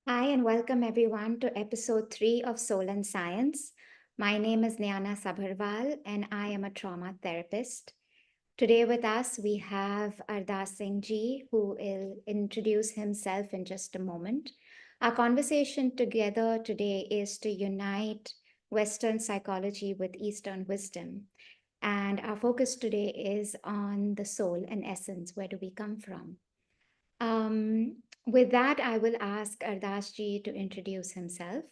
Hi, and welcome everyone to episode 3 of Soul and Science. My name is Nyana Sabharwal, and I am a trauma therapist. Today with us, we have Ardaas Singh ji, who will introduce himself in just a moment. Our conversation together today is to unite Western psychology with Eastern wisdom. And our focus today is on the soul and essence. Where do we come from? With that, I will ask Ardaas ji to introduce himself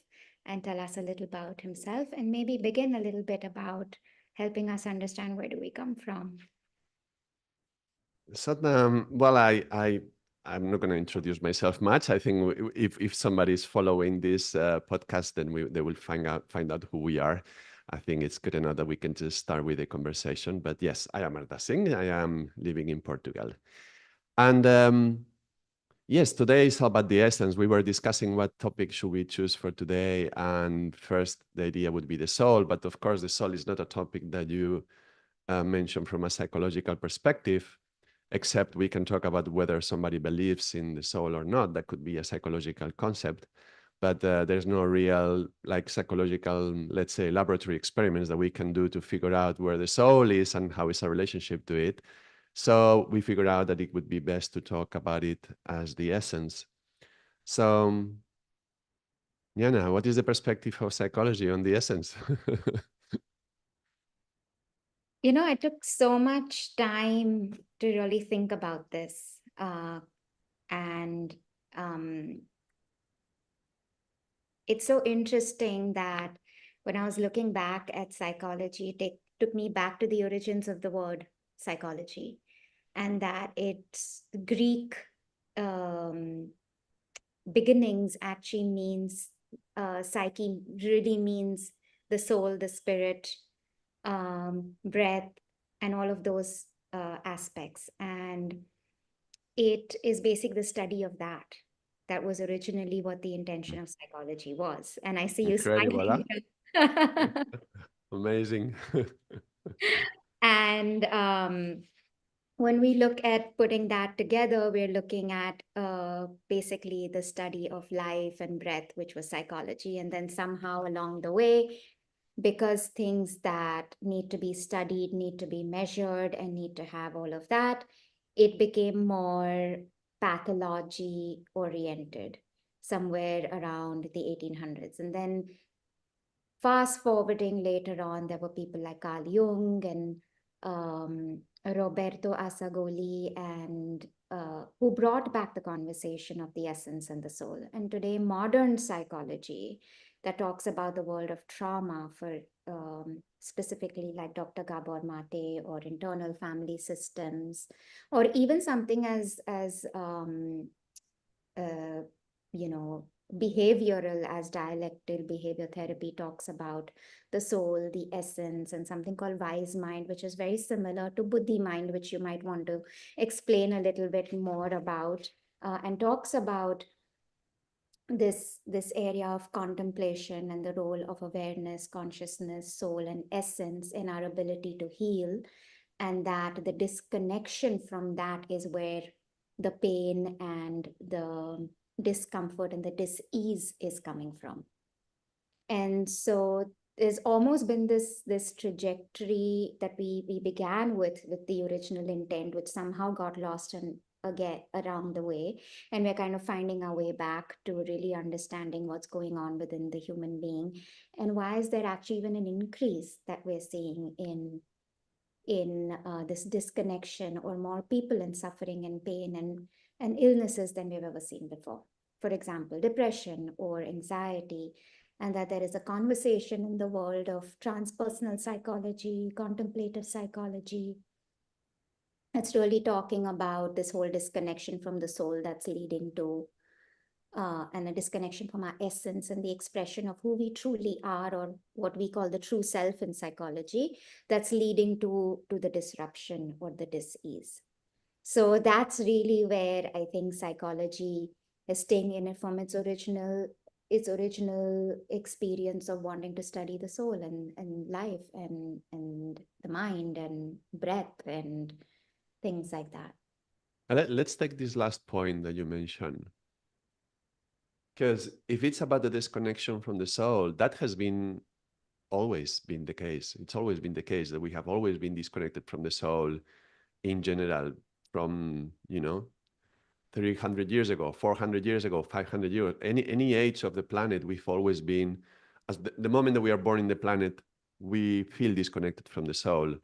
and tell us a little about himself and maybe begin a little bit about helping us understand where do we come from. Well, I'm not going to introduce myself much. I think if somebody is following this podcast, then they will find out who we are. I think it's good enough that we can just start with a conversation. But yes, I am Ardaas Singh. I am living in Portugal, and yes, today is about the essence. We were discussing what topic should we choose for today, and first the idea would be the soul. But of course, the soul is not a topic that you mention from a psychological perspective, except we can talk about whether somebody believes in the soul or not. That could be a psychological concept, but there's no real like psychological, let's say, laboratory experiments that we can do to figure out where the soul is and how is our relationship to it. So we figured out that it would be best to talk about it as the essence. So, Yana, what is the perspective of psychology on the essence? I took so much time to really think about this. And um, it's so interesting that when I was looking back at psychology, it took me back to the origins of the word psychology, and that its Greek um, beginnings actually means psyche really means the soul, the spirit, breath, and all of those aspects. And it is basically the study of that. That was originally what the intention of psychology was. And I see you Incredible, huh? smiling. here. Amazing. And when we look at putting that together, we're looking at basically the study of life and breath, which was psychology. And then somehow along the way, because things that need to be studied, need to be measured, and need to have all of that, it became more pathology oriented somewhere around the 1800s. And then fast forwarding later on, there were people like Carl Jung and Roberto Asagoli, and who brought back the conversation of the essence and the soul. And today, modern psychology that talks about the world of trauma for specifically like Dr. Gabor Mate or internal family systems, or even something as uh, you know behavioral as dialectal behavior therapy talks about the soul, the essence, and something called wise mind, which is very similar to buddhi mind, which you might want to explain a little bit more about, and talks about this area of contemplation and the role of awareness, consciousness, soul, and essence in our ability to heal, and that the disconnection from that is where the pain and the discomfort and the dis-ease is coming from. And so there's almost been this trajectory that we began with the original intent, which somehow got lost and again around the way, and we're kind of finding our way back to really understanding what's going on within the human being, and why is there actually even an increase that we're seeing in this disconnection, or more people in suffering and pain and illnesses than we've ever seen before. For example, depression or anxiety, and that there is a conversation in the world of transpersonal psychology, contemplative psychology. It's really talking about this whole disconnection from the soul that's leading to and a disconnection from our essence and the expression of who we truly are, or what we call the true self in psychology, that's leading to the disruption or the dis-ease. So that's really where I think psychology is staying in it from its original experience of wanting to study the soul and life and the mind and breath and things like that. Let's take this last point that you mentioned. Because if it's about the disconnection from the soul, that has been always been the case. It's always been the case that we have always been disconnected from the soul in general, from 300 years ago, 400 years ago, 500 years, any age of the planet, we've always been, as the moment that we are born in the planet, we feel disconnected from the soul.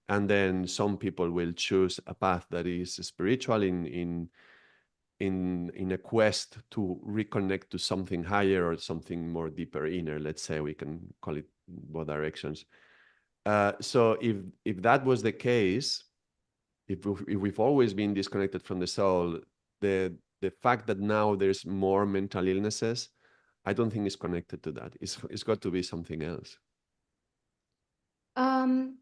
And then some people will choose a path that is spiritual in a quest to reconnect to something higher or something more deeper inner. Let's say we can call it both directions. So if that was the case, if we've always been disconnected from the soul, the fact that now there's more mental illnesses, I don't think is connected to that. It's got to be something else.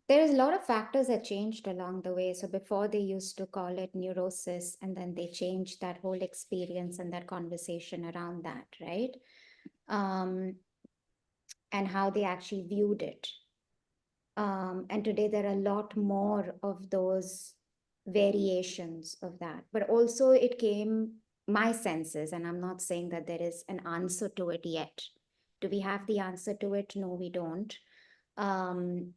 There's a lot of factors that changed along the way. So before they used to call it neurosis, and then they changed that whole experience and that conversation around that, right? Um, and how they actually viewed it. And today there are a lot more of those variations of that. But also it came, my senses, and I'm not saying that there is an answer to it yet. Do we have the answer to it? No, we don't. Um,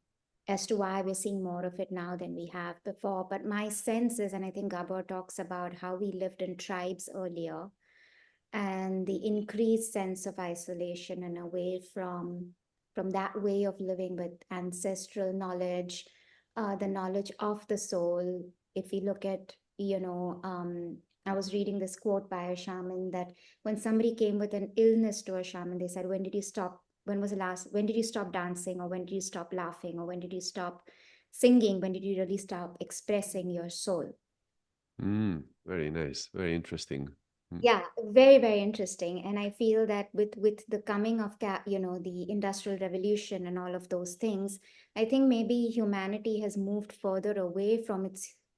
as to why we're seeing more of it now than we have before. But my sense is, and I think Gabor talks about how we lived in tribes earlier, and the increased sense of isolation and away from that way of living with ancestral knowledge, the knowledge of the soul. If we look at, I was reading this quote by a shaman that when somebody came with an illness to a shaman, they said, when did you stop? When was the last? When did you stop dancing? Or when did you stop laughing? Or when did you stop singing? When did you really stop expressing your soul? Very nice, very interesting. Mm. Yeah, very, very interesting. And I feel that with the coming of the industrial revolution and all of those things, I think maybe humanity has moved further away from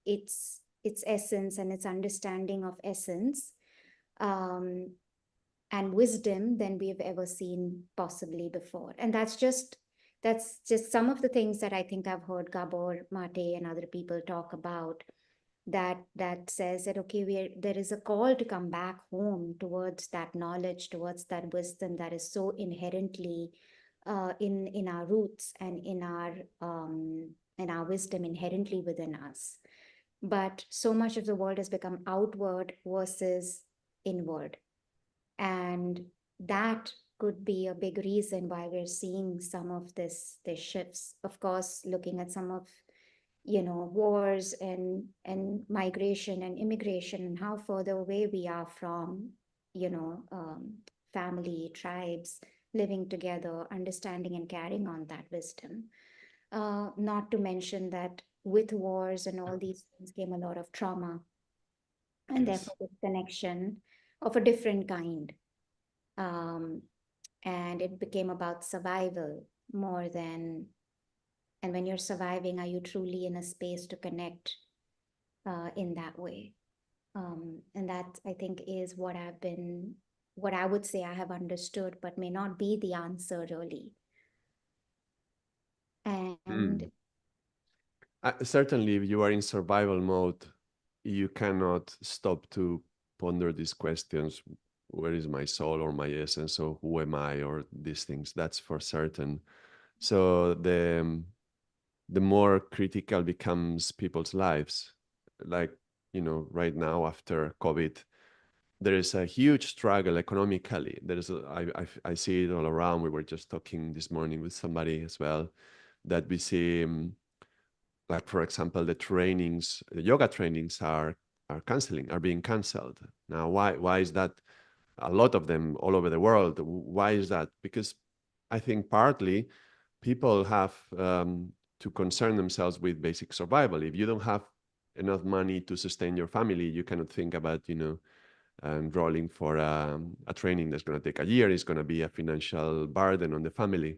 its essence and its understanding of essence, um, and wisdom than we've ever seen possibly before. And that's just some of the things that I think I've heard Gabor Mate and other people talk about, that says that, okay, there is a call to come back home towards that knowledge, towards that wisdom that is so inherently in our roots, and in our wisdom inherently within us. But so much of the world has become outward versus inward, and that could be a big reason why we're seeing some of this shifts. Of course, looking at some of wars and migration and immigration, and how further away we are from you know um, family, tribes, living together, understanding and carrying on that wisdom. Not to mention that with wars and all these things came a lot of trauma, and Yes. therefore disconnection of a different kind. um, and it became about survival more than, and when you're surviving, are you truly in a space to connect in that way? And that, I think, is what I would say I have understood, but may not be the answer really. And Mm. Certainly, if you are in survival mode, you cannot stop to ponder these questions. Where is my soul or my essence? Or who am I? Or these things. That's for certain. So the more critical becomes people's lives, like right now after COVID, there is a huge struggle economically. I see it all around. We were just talking this morning with somebody as well, that we see, like for example, the yoga trainings are being canceled now. Why is that? A lot of them all over the world. Why is that? Because I think partly people have to concern themselves with basic survival. If you don't have enough money to sustain your family, you cannot think about enrolling for a training that's going to take a year. Is going to be a financial burden on the family.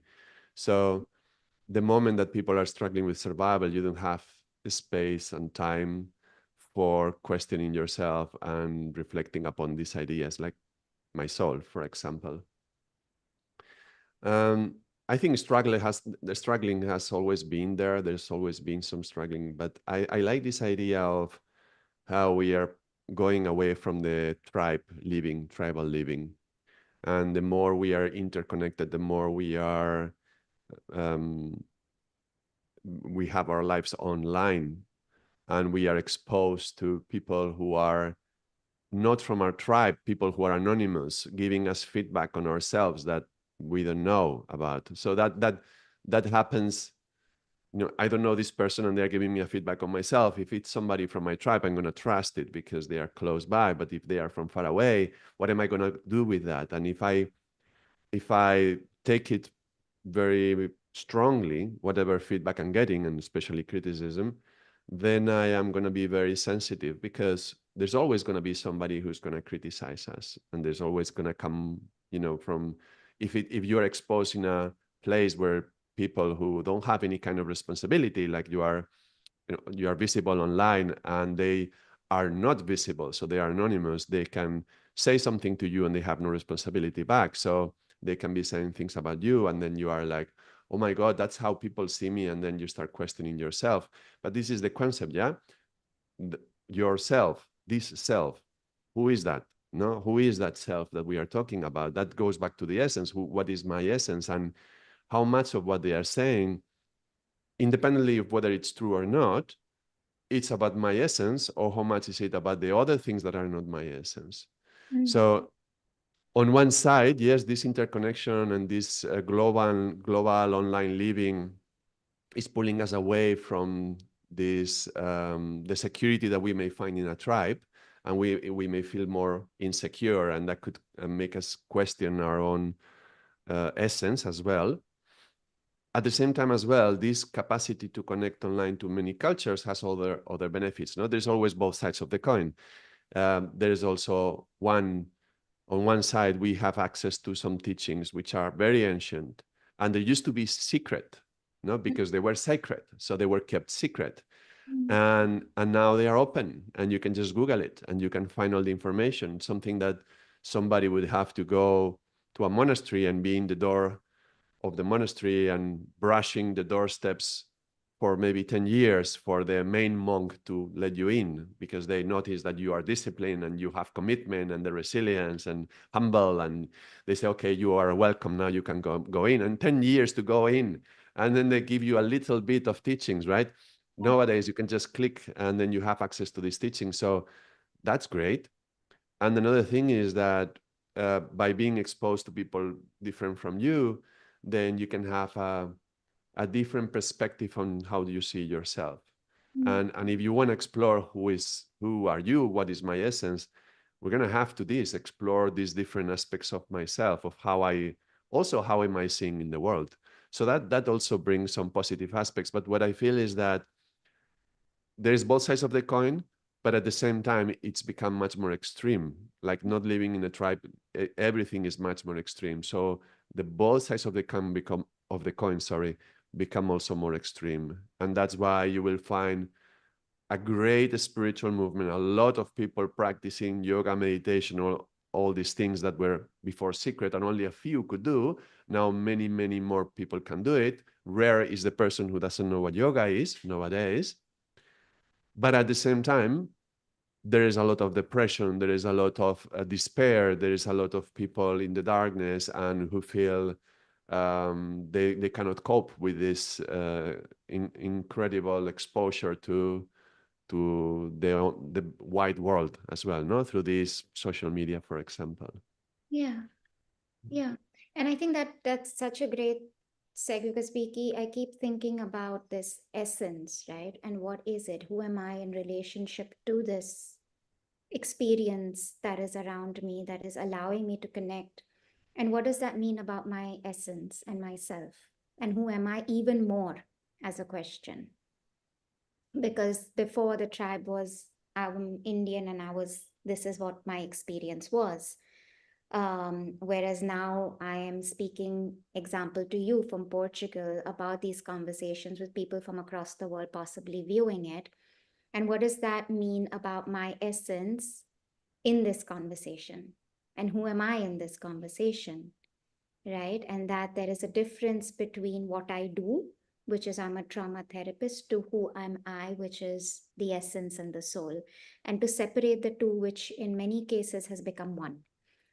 So the moment that people are struggling with survival, you don't have space and time for questioning yourself and reflecting upon these ideas, like my soul, for example. Um, I think the struggling has always been there. There's always been some struggling, but I like this idea of how we are going away from the tribal living. And the more we are interconnected, the more um, we have our lives online, and we are exposed to people who are not from our tribe, people who are anonymous, giving us feedback on ourselves that we don't know about. So that happens. I don't know this person and they're giving me a feedback on myself. If it's somebody from my tribe, I'm going to trust it because they are close by. But if they are from far away, what am I going to do with that? And if I take it very strongly, whatever feedback I'm getting, and especially criticism, then I am going to be very sensitive, because there's always going to be somebody who's going to criticize us, and there's always going to come, from if you're exposed in a place where people who don't have any kind of responsibility, like you are visible online and they are not visible, so they are anonymous, they can say something to you and they have no responsibility back. So they can be saying things about you, and then you are like, oh my god, that's how people see me, and then you start questioning yourself. But this is the concept, yeah. Yourself, this self, who is that? No, who is that self that we are talking about? That goes back to the essence. What is my essence? And how much of what they are saying, independently of whether it's true or not, it's about my essence, or how much is it about the other things that are not my essence. Mm. So on one side, yes, this interconnection and this global online living is pulling us away from this the security that we may find in a tribe, and we may feel more insecure, and that could make us question our own essence as well. At the same time as well, this capacity to connect online to many cultures has other benefits. No, there's always both sides of the coin. There's also on one side, we have access to some teachings which are very ancient, and they used to be secret, no, because they were sacred, so they were kept secret. Mm. And now they are open, and you can just Google it, and you can find all the information. Something that somebody would have to go to a monastery and be in the door of the monastery and brushing the doorsteps for maybe 10 years for the main monk to let you in, because they notice that you are disciplined and you have commitment and the resilience and humble, and they say, okay, you are welcome, now you can go in. And 10 years to go in, and then they give you a little bit of teachings, right? Yeah. Nowadays you can just click and then you have access to these teachings. So that's great. And another thing is that by being exposed to people different from you, then you can have a different perspective on how do you see yourself. Mm. And if you want to explore who are you, what is my essence, we're going to have to explore these different aspects of myself, of how am I seeing in the world. So that also brings some positive aspects. But what I feel is that there's both sides of the coin, but at the same time, it's become much more extreme. Like not living in a tribe, everything is much more extreme. So the both sides of the coin, sorry, become also more extreme. And that's why you will find a great spiritual movement, a lot of people practicing yoga, meditation, all these things that were before secret and only a few could do. Now many, many more people can do it. Rare is the person who doesn't know what yoga is nowadays. But at the same time, there is a lot of depression, there is a lot of despair, there is a lot of people in the darkness and who feel they cannot cope with this incredible exposure to the wide world as well, no, through this social media, for example. Yeah. Yeah. And I think that that's such a great segue, because I keep thinking about this essence, right? And what is it? Who am I in relationship to this experience that is around me, that is allowing me to connect? And what does that mean about my essence and myself? And who am I even more, as a question? Because before, the tribe was, I'm Indian and this is what my experience was. Whereas now I am speaking example to you from Portugal about these conversations with people from across the world, possibly viewing it. And what does that mean about my essence in this conversation? And who am I in this conversation? Right? And that there is a difference between what I do, which is I'm a trauma therapist, to who am I, which is the essence and the soul. And to separate the two, which in many cases has become one.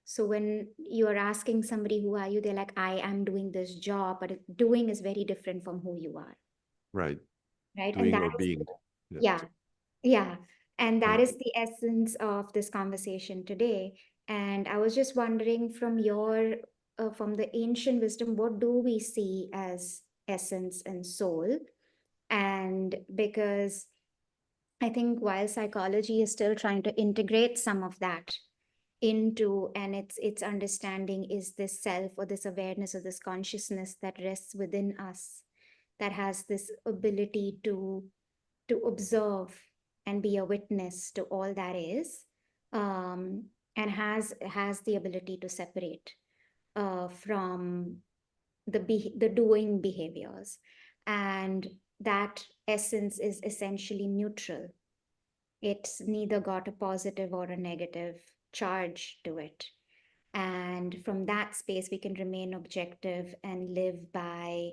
So when you are asking somebody, who are you? They're like, I am doing this job, but doing is very different from who you are, Right. right? And Doing that or is, being. Yeah. yeah, yeah. And that Right. is the essence of this conversation today. And I was just wondering, from your, from the ancient wisdom, what do we see as essence and soul? And because I think while psychology is still trying to integrate some of that into, and its understanding is this self or this awareness or this consciousness that rests within us, that has this ability to observe and be a witness to all that is, um, and has the ability to separate from the doing behaviors, and that essence is essentially neutral. It's neither got a positive or a negative charge to it. And from that space, we can remain objective and live by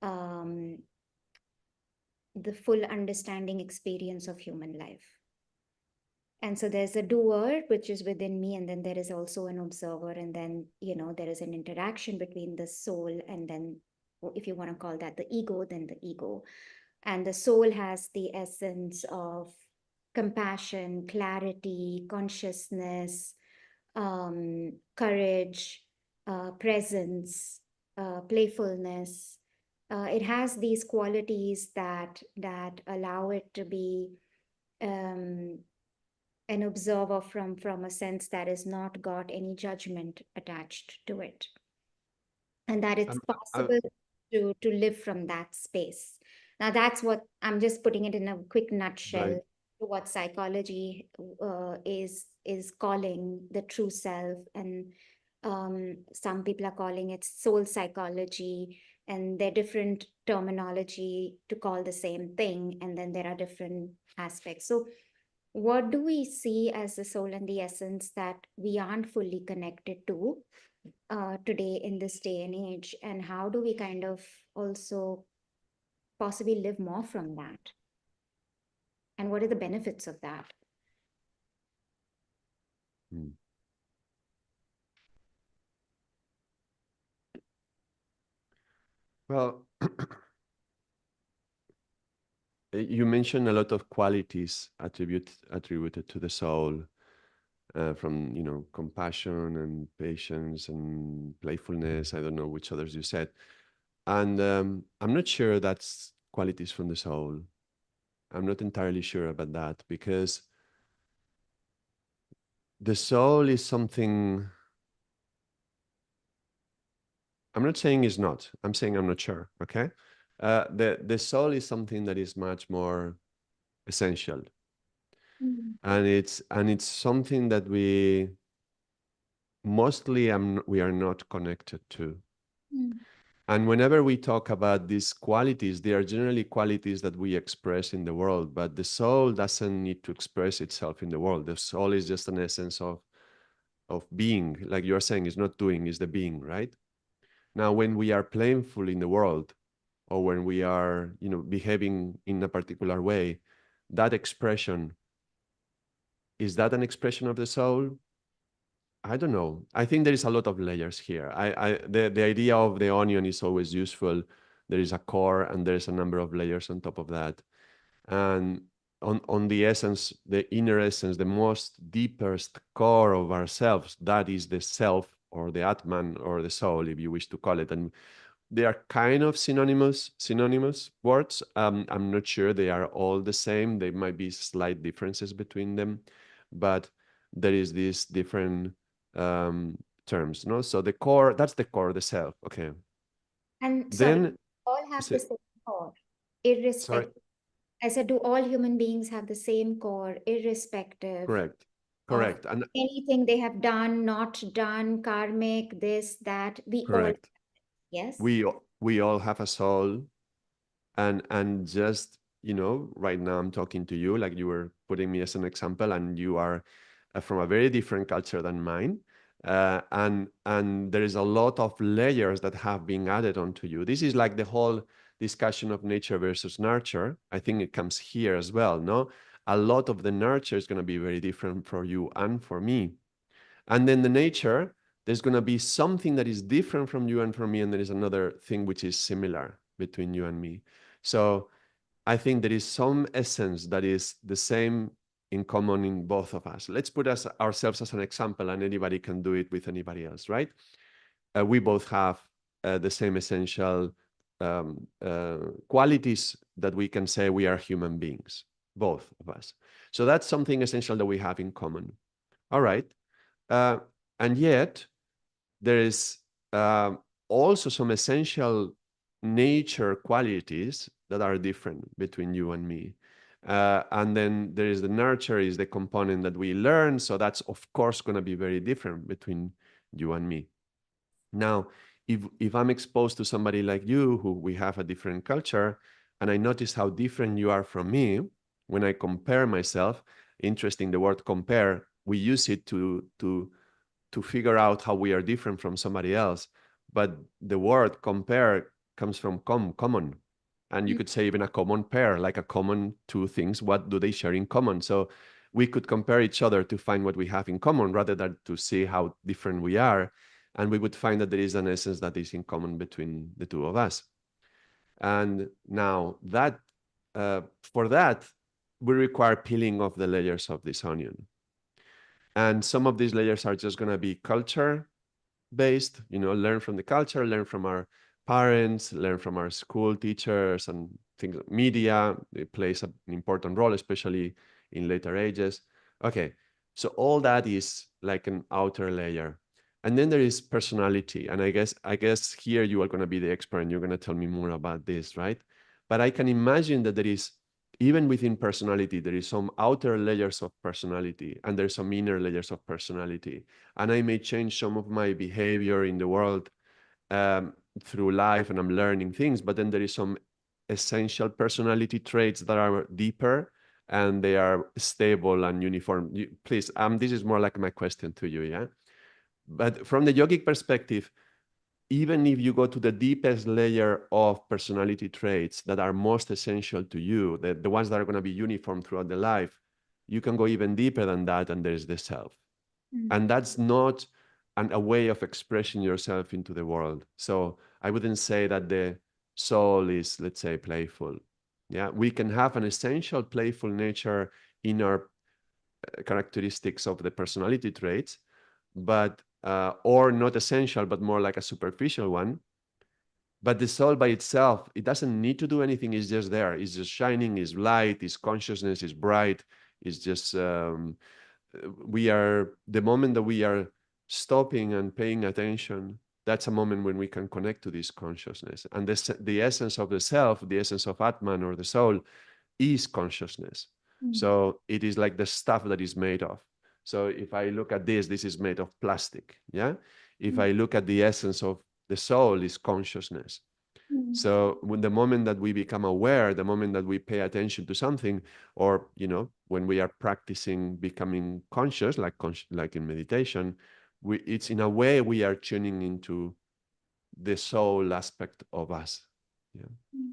um, the full understanding experience of human life. And so there's a doer, which is within me, and then there is also an observer, and then, there is an interaction between the soul and then, if you want to call that the ego, then the ego. And the soul has the essence of compassion, clarity, consciousness, courage, presence, playfulness. It has these qualities that allow it to be um, an observer from a sense that is not got any judgment attached to it, and that it's Um, possible to live from that space. Now, that's what I'm just putting it in a quick nutshell, right. to what psychology is calling the true self. And some people are calling it soul psychology, and they're different terminology to call the same thing, and then there are different aspects. So what do we see as the soul and the essence that we aren't fully connected to today in this day and age? And how do we kind of also possibly live more from that? And what are the benefits of that? Mm. Well, you mentioned a lot of qualities attributed to the soul, from compassion and patience and playfulness. I don't know which others you said, and I'm not sure that's qualities from the soul. I'm not entirely sure about that because the soul is something. I'm not saying it's not. I'm saying I'm not sure. Okay, the soul is something that is much more essential, Mm, and it's something that we are not connected to. mm, And whenever we talk about these qualities, they are generally qualities that we express in the world, but the soul doesn't need to express itself in the world. The soul is just an essence of being, like you're saying, it's not doing, it's the being, right? Now, when we are playful in the world, or when we are, behaving in a particular way, that expression, is that an expression of the soul? I don't know. I think there is a lot of layers here. The idea of the onion is always useful. There is a core and there's a number of layers on top of that. And on the essence, the inner essence, the most deepest core of ourselves, that is the self or the Atman or the soul, if you wish to call it. And they are kind of synonymous words. I'm not sure they are all the same. There might be slight differences between them, but there is these different um, terms. No, so the core, that's the core, the self. Okay, and sorry, then all have the say, same core, sorry, irrespective. I said, do all human beings have the same core, irrespective correct, of correct, and anything they have done, not done, karmic, this, that? We all, correct. yes? We all have a soul, and just right now I'm talking to you like you were putting me as an example, and you are from a very different culture than mine, and there is a lot of layers that have been added onto you. This is like the whole discussion of nature versus nurture. I think it comes here as well. No, a lot of the nurture is going to be very different for you and for me, And then the nature, there's going to be something that is different from you and from me, and there is another thing which is similar between you and me. So I think there is some essence that is the same in common in both of us. Let's put ourselves as an example, and anybody can do it with anybody else, right? We both have the same essential qualities that we can say we are human beings, both of us. So that's something essential that we have in common. All right. Uh, and yet, there is also some essential nature qualities that are different between you and me. And then there is the nurture is the component that we learn. So that's of course going to be very different between you and me. Now, if I'm exposed to somebody like you who we have a different culture, and I notice how different you are from me, when I compare myself, interesting, the word compare, we use it to figure out how we are different from somebody else. But the word compare comes from common. And you Mm. could say even a common pair, like a common two things. What do they share in common? So we could compare each other to find what we have in common rather than to see how different we are. And we would find that there is an essence that is in common between the two of us. And now that for that, we require peeling off the layers of this onion. And some of these layers are just going to be culture based, learn from the culture, learn from our parents, learn from our school teachers and things. Media, it plays an important role, especially in later ages. Okay, so all that is like an outer layer. And then there is personality. And I guess here you are going to be the expert and you're going to tell me more about this, right? But I can imagine that there is, even within personality, there is some outer layers of personality and there's some inner layers of personality, and I may change some of my behavior in the world um, through life, and I'm learning things. But then there is some essential personality traits that are deeper and they are stable and uniform. Please, this is more like my question to you, yeah. But from the yogic perspective, even if you go to the deepest layer of personality traits that are most essential to you, the ones that are going to be uniform throughout the life, you can go even deeper than that, and there's the self. Mm. And that's not a way of expressing yourself into the world. So I wouldn't say that the soul is, let's say, playful. Yeah, we can have an essential playful nature in our characteristics of the personality traits, but or not essential, but more like a superficial one. But the soul by itself, it doesn't need to do anything. It's just there. It's just shining. It's light. It's consciousness. It's bright. It's just we are, the moment that we are stopping and paying attention, that's a moment when we can connect to this consciousness. And the essence of the self, the essence of Atman or the soul, is consciousness. Mm. So it is like the stuff that is made of. So if I look at this is made of plastic. Yeah. If Mm. I look at the essence of the soul, is consciousness. Mm. So when the moment that we become aware, the moment that we pay attention to something, or when we are practicing becoming conscious, like in meditation, it's in a way we are tuning into the soul aspect of us. Yeah. Mm.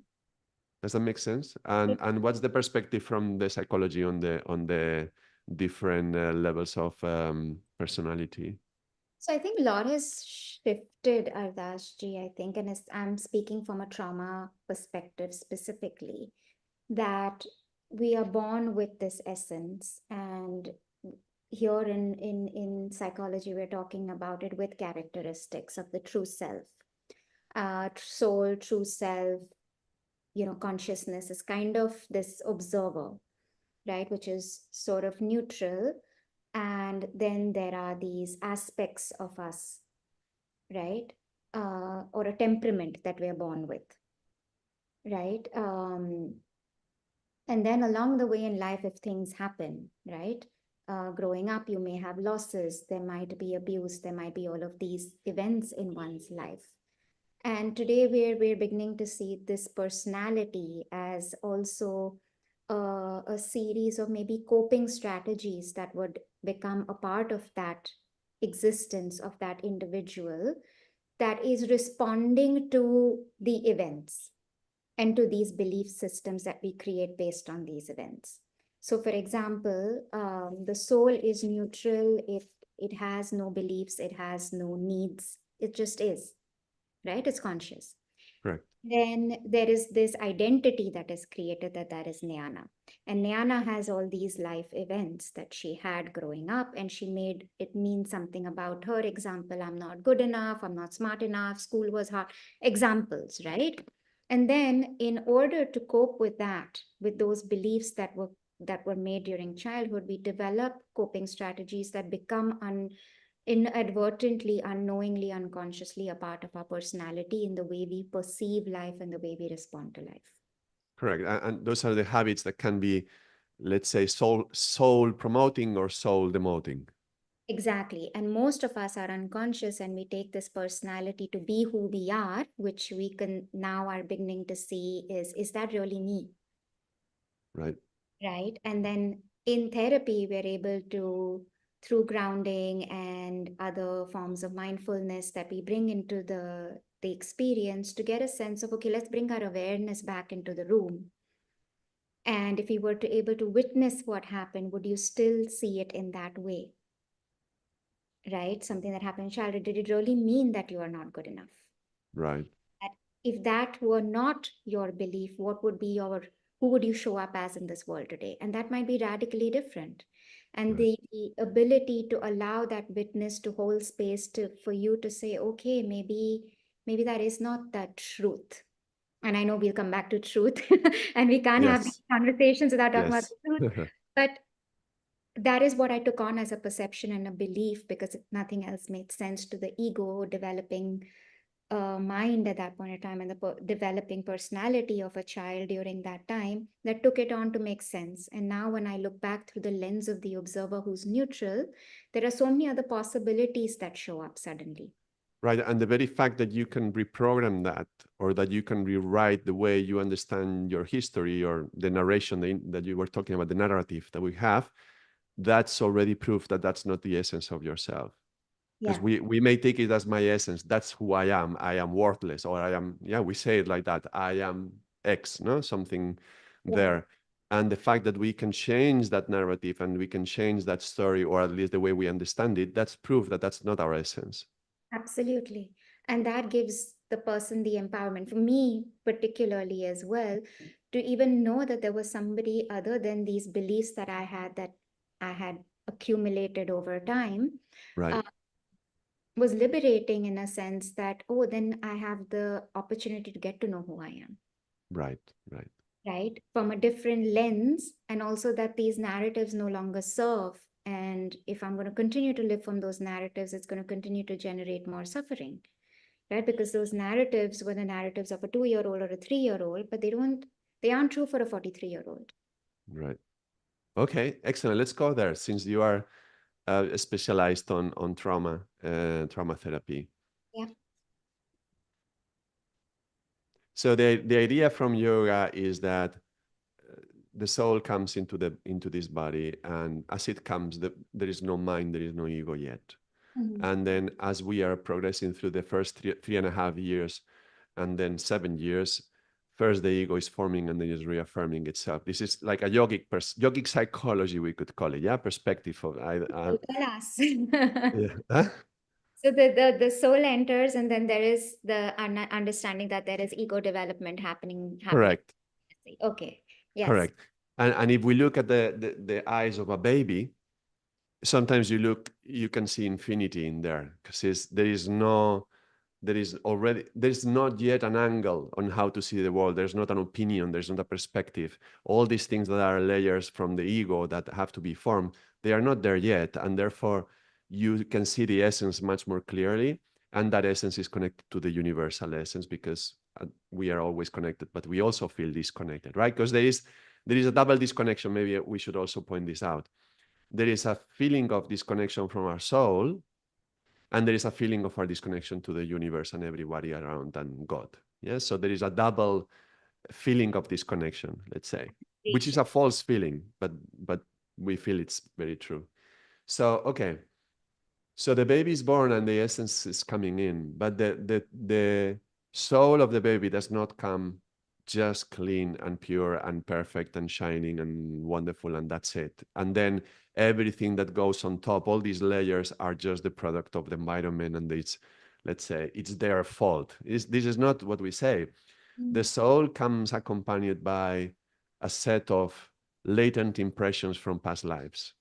Does that make sense? And what's the perspective from the psychology on the different levels of personality? So I think a lot has shifted, Ardaas ji, I think, and I'm speaking from a trauma perspective specifically, that we are born with this essence. And here in psychology, we're talking about it with characteristics of the true self. Soul, true self, consciousness is kind of this observer, right, which is sort of neutral. And then there are these aspects of us, right? Or a temperament that we're born with, right? And then along the way in life, if things happen, right? Growing up, you may have losses, there might be abuse, there might be all of these events in one's life. And today we're beginning to see this personality as also a series of maybe coping strategies that would become a part of that existence of that individual, that is responding to the events and to these belief systems that we create based on these events. So, for example, the soul is neutral. It It has no beliefs, it has no needs. It just is, right? It's conscious. Correct. Then there is this identity that is created, that is Nyana. And Nyana has all these life events that she had growing up, and she made it mean something about her. Example, I'm not good enough, I'm not smart enough, school was hard. Examples, right? And then in order to cope with that, with those beliefs that were made during childhood, we develop coping strategies that become inadvertently, unknowingly, unconsciously a part of our personality in the way we perceive life and the way we respond to life. Correct. And those are the habits that can be, let's say, soul promoting or soul demoting. Exactly. And most of us are unconscious, and we take this personality to be who we are, which we can now are beginning to see is that really me? Right. Right. And then in therapy, we're able to, through grounding and other forms of mindfulness that we bring into the experience, to get a sense of, okay, let's bring our awareness back into the room. And if you were to able to witness what happened, would you still see it in that way? Right? Something that happened in childhood, did it really mean that you are not good enough? Right. That if that were not your belief, what would be your, who would you show up as in this world today? And that might be radically different. And Right. the ability to allow that witness to hold space to for you to say, okay, maybe that is not the truth. And I know we'll come back to truth, and we can't have these Yes. conversations without talking about Yes. the truth. But that is what I took on as a perception and a belief, because nothing else made sense to the ego developing mind at that point in time, and the developing personality of a child during that time, that took it on to make sense. And now when I look back through the lens of the observer who's neutral, there are so many other possibilities that show up suddenly. Right. And the very fact that you can reprogram that, or that you can rewrite the way you understand your history or the narration that you were talking about, the narrative that we have, that's already proof that that's not the essence of yourself. Because Yeah. we may take it as my essence. That's who I am worthless, or I am, yeah, we say it like that. I am X, no, something Yeah. there. And the fact that we can change that narrative and we can change that story, or at least the way we understand it, that's proof that that's not our essence. Absolutely. And that gives the person the empowerment, for me particularly as well, to even know that there was somebody other than these beliefs that I had accumulated over time. Right, uh, was liberating in a sense that, oh, then I have the opportunity to get to know who I am, right, right, right? From a different lens, and also that these narratives no longer serve. And if I'm going to continue to live from those narratives, it's going to continue to generate more suffering, right? Because those narratives were the narratives of a 2-year-old or a 3-year-old, but they aren't true for a 43-year-old. right. Okay, excellent. Let's go there since you are specialized on trauma therapy. Yeah. So the idea from yoga is that the soul comes into this body, and as it comes, there is no mind, there is no ego yet. Mhm. And then as we are progressing through the first 3.5 years, and then 7 years, first the ego is forming and then is reaffirming itself. This is like a yogic psychology, we could call it, yeah, perspective of Well, tell us. yeah. Huh? So the soul enters, and then there is the understanding that there is ego development happening. Correct. Okay. Yes. Correct. And if we look at the eyes of a baby, sometimes you can see infinity in there, because there is not yet an angle on how to see the world. There's not an opinion, there's not a perspective. All these things that are layers from the ego that have to be formed, they are not there yet, and therefore you can see the essence much more clearly. And that essence is connected to the universal essence, because we are always connected, but we also feel disconnected, right? Because there is a double disconnection. Maybe we should also point this out. There is a feeling of disconnection from our soul, and there is a feeling of our disconnection to the universe and everybody around and God. Yes, so there is a double feeling of disconnection, let's say, which is a false feeling, but we feel it's very true. So okay, so the baby is born and the essence is coming in, but the soul of the baby does not come just clean and pure and perfect and shining and wonderful, and that's it. And then everything that goes on top, all these layers are just the product of the environment, and it's, let's say, it's their fault. This is not what we say. The Mm, soul comes accompanied by a set of latent impressions from past lives.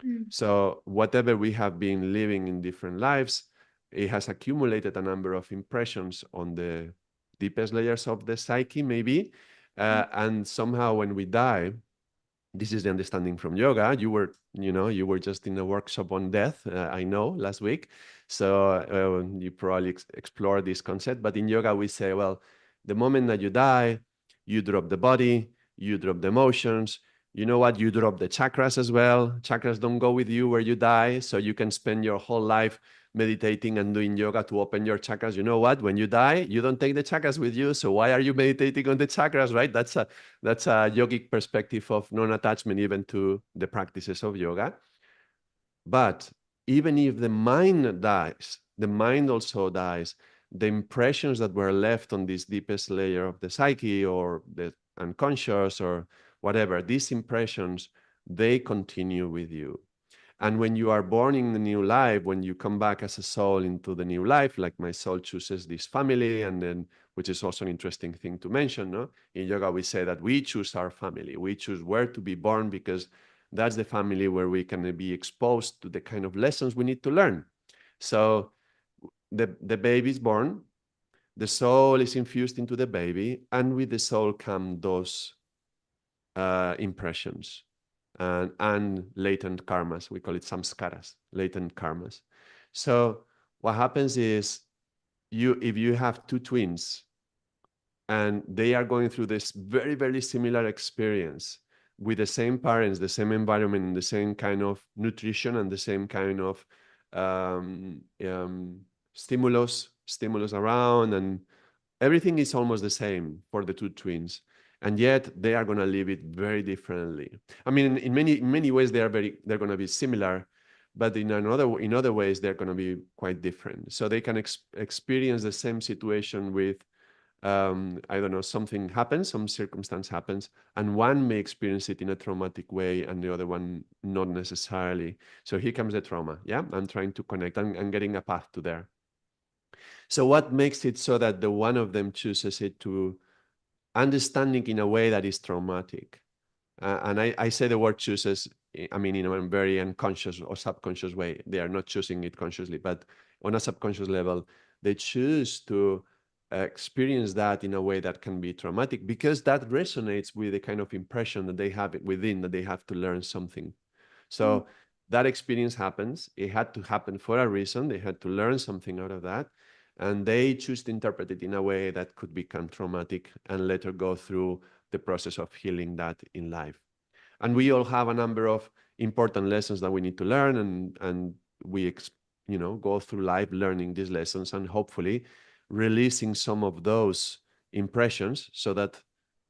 mm, So whatever we have been living in different lives, it has accumulated a number of impressions on the deepest layers of the psyche, maybe. mm, And somehow when we die, this is the understanding from yoga. You were just in a workshop on death, I know, last week. So you probably explore this concept. But in yoga, we say, well, the moment that you die, you drop the body, you drop the emotions. You know what? You drop the chakras as well. Chakras don't go with you where you die. So you can spend your whole life meditating and doing yoga to open your chakras. You know what? When you die, you don't take the chakras with you. So why are you meditating on the chakras, right? That's a yogic perspective of non-attachment even to the practices of yoga. But even if the mind dies, the mind also dies. The impressions that were left on this deepest layer of the psyche or the unconscious or whatever, these impressions, they continue with you. And when you are born in the new life, when you come back as a soul into the new life, like my soul chooses this family, and then, which is also an interesting thing to mention, no? In yoga, we say that we choose our family. We choose where to be born because that's the family where we can be exposed to the kind of lessons we need to learn. So the baby is born, the soul is infused into the baby, and with the soul come those impressions and latent karmas. We call it samskaras, latent karmas. So what happens is if you have two twins and they are going through this very, very similar experience with the same parents, the same environment, and the same kind of nutrition and the same kind of um, um, stimulus around, and everything is almost the same for the two twins, and yet they are going to live it very differently. I mean, in many ways they're going to be similar, but in other ways they're going to be quite different. So they can experience the same situation with I don't know, something happens, some circumstance happens, and one may experience it in a traumatic way and the other one not necessarily. So here comes the trauma. Yeah, I'm trying to connect. I'm getting a path to there. So what makes it so that the one of them chooses it to understanding in a way that is traumatic? And I say the word chooses, I mean, in a very unconscious or subconscious way. They are not choosing it consciously, but on a subconscious level, they choose to experience that in a way that can be traumatic because that resonates with the kind of impression that they have within, that they have to learn something. mm, So that experience happens. It had to happen for a reason. They had to learn something out of that. And they choose to interpret it in a way that could become traumatic and later go through the process of healing that in life. And we all have a number of important lessons that we need to learn, and we go through life learning these lessons and hopefully releasing some of those impressions so that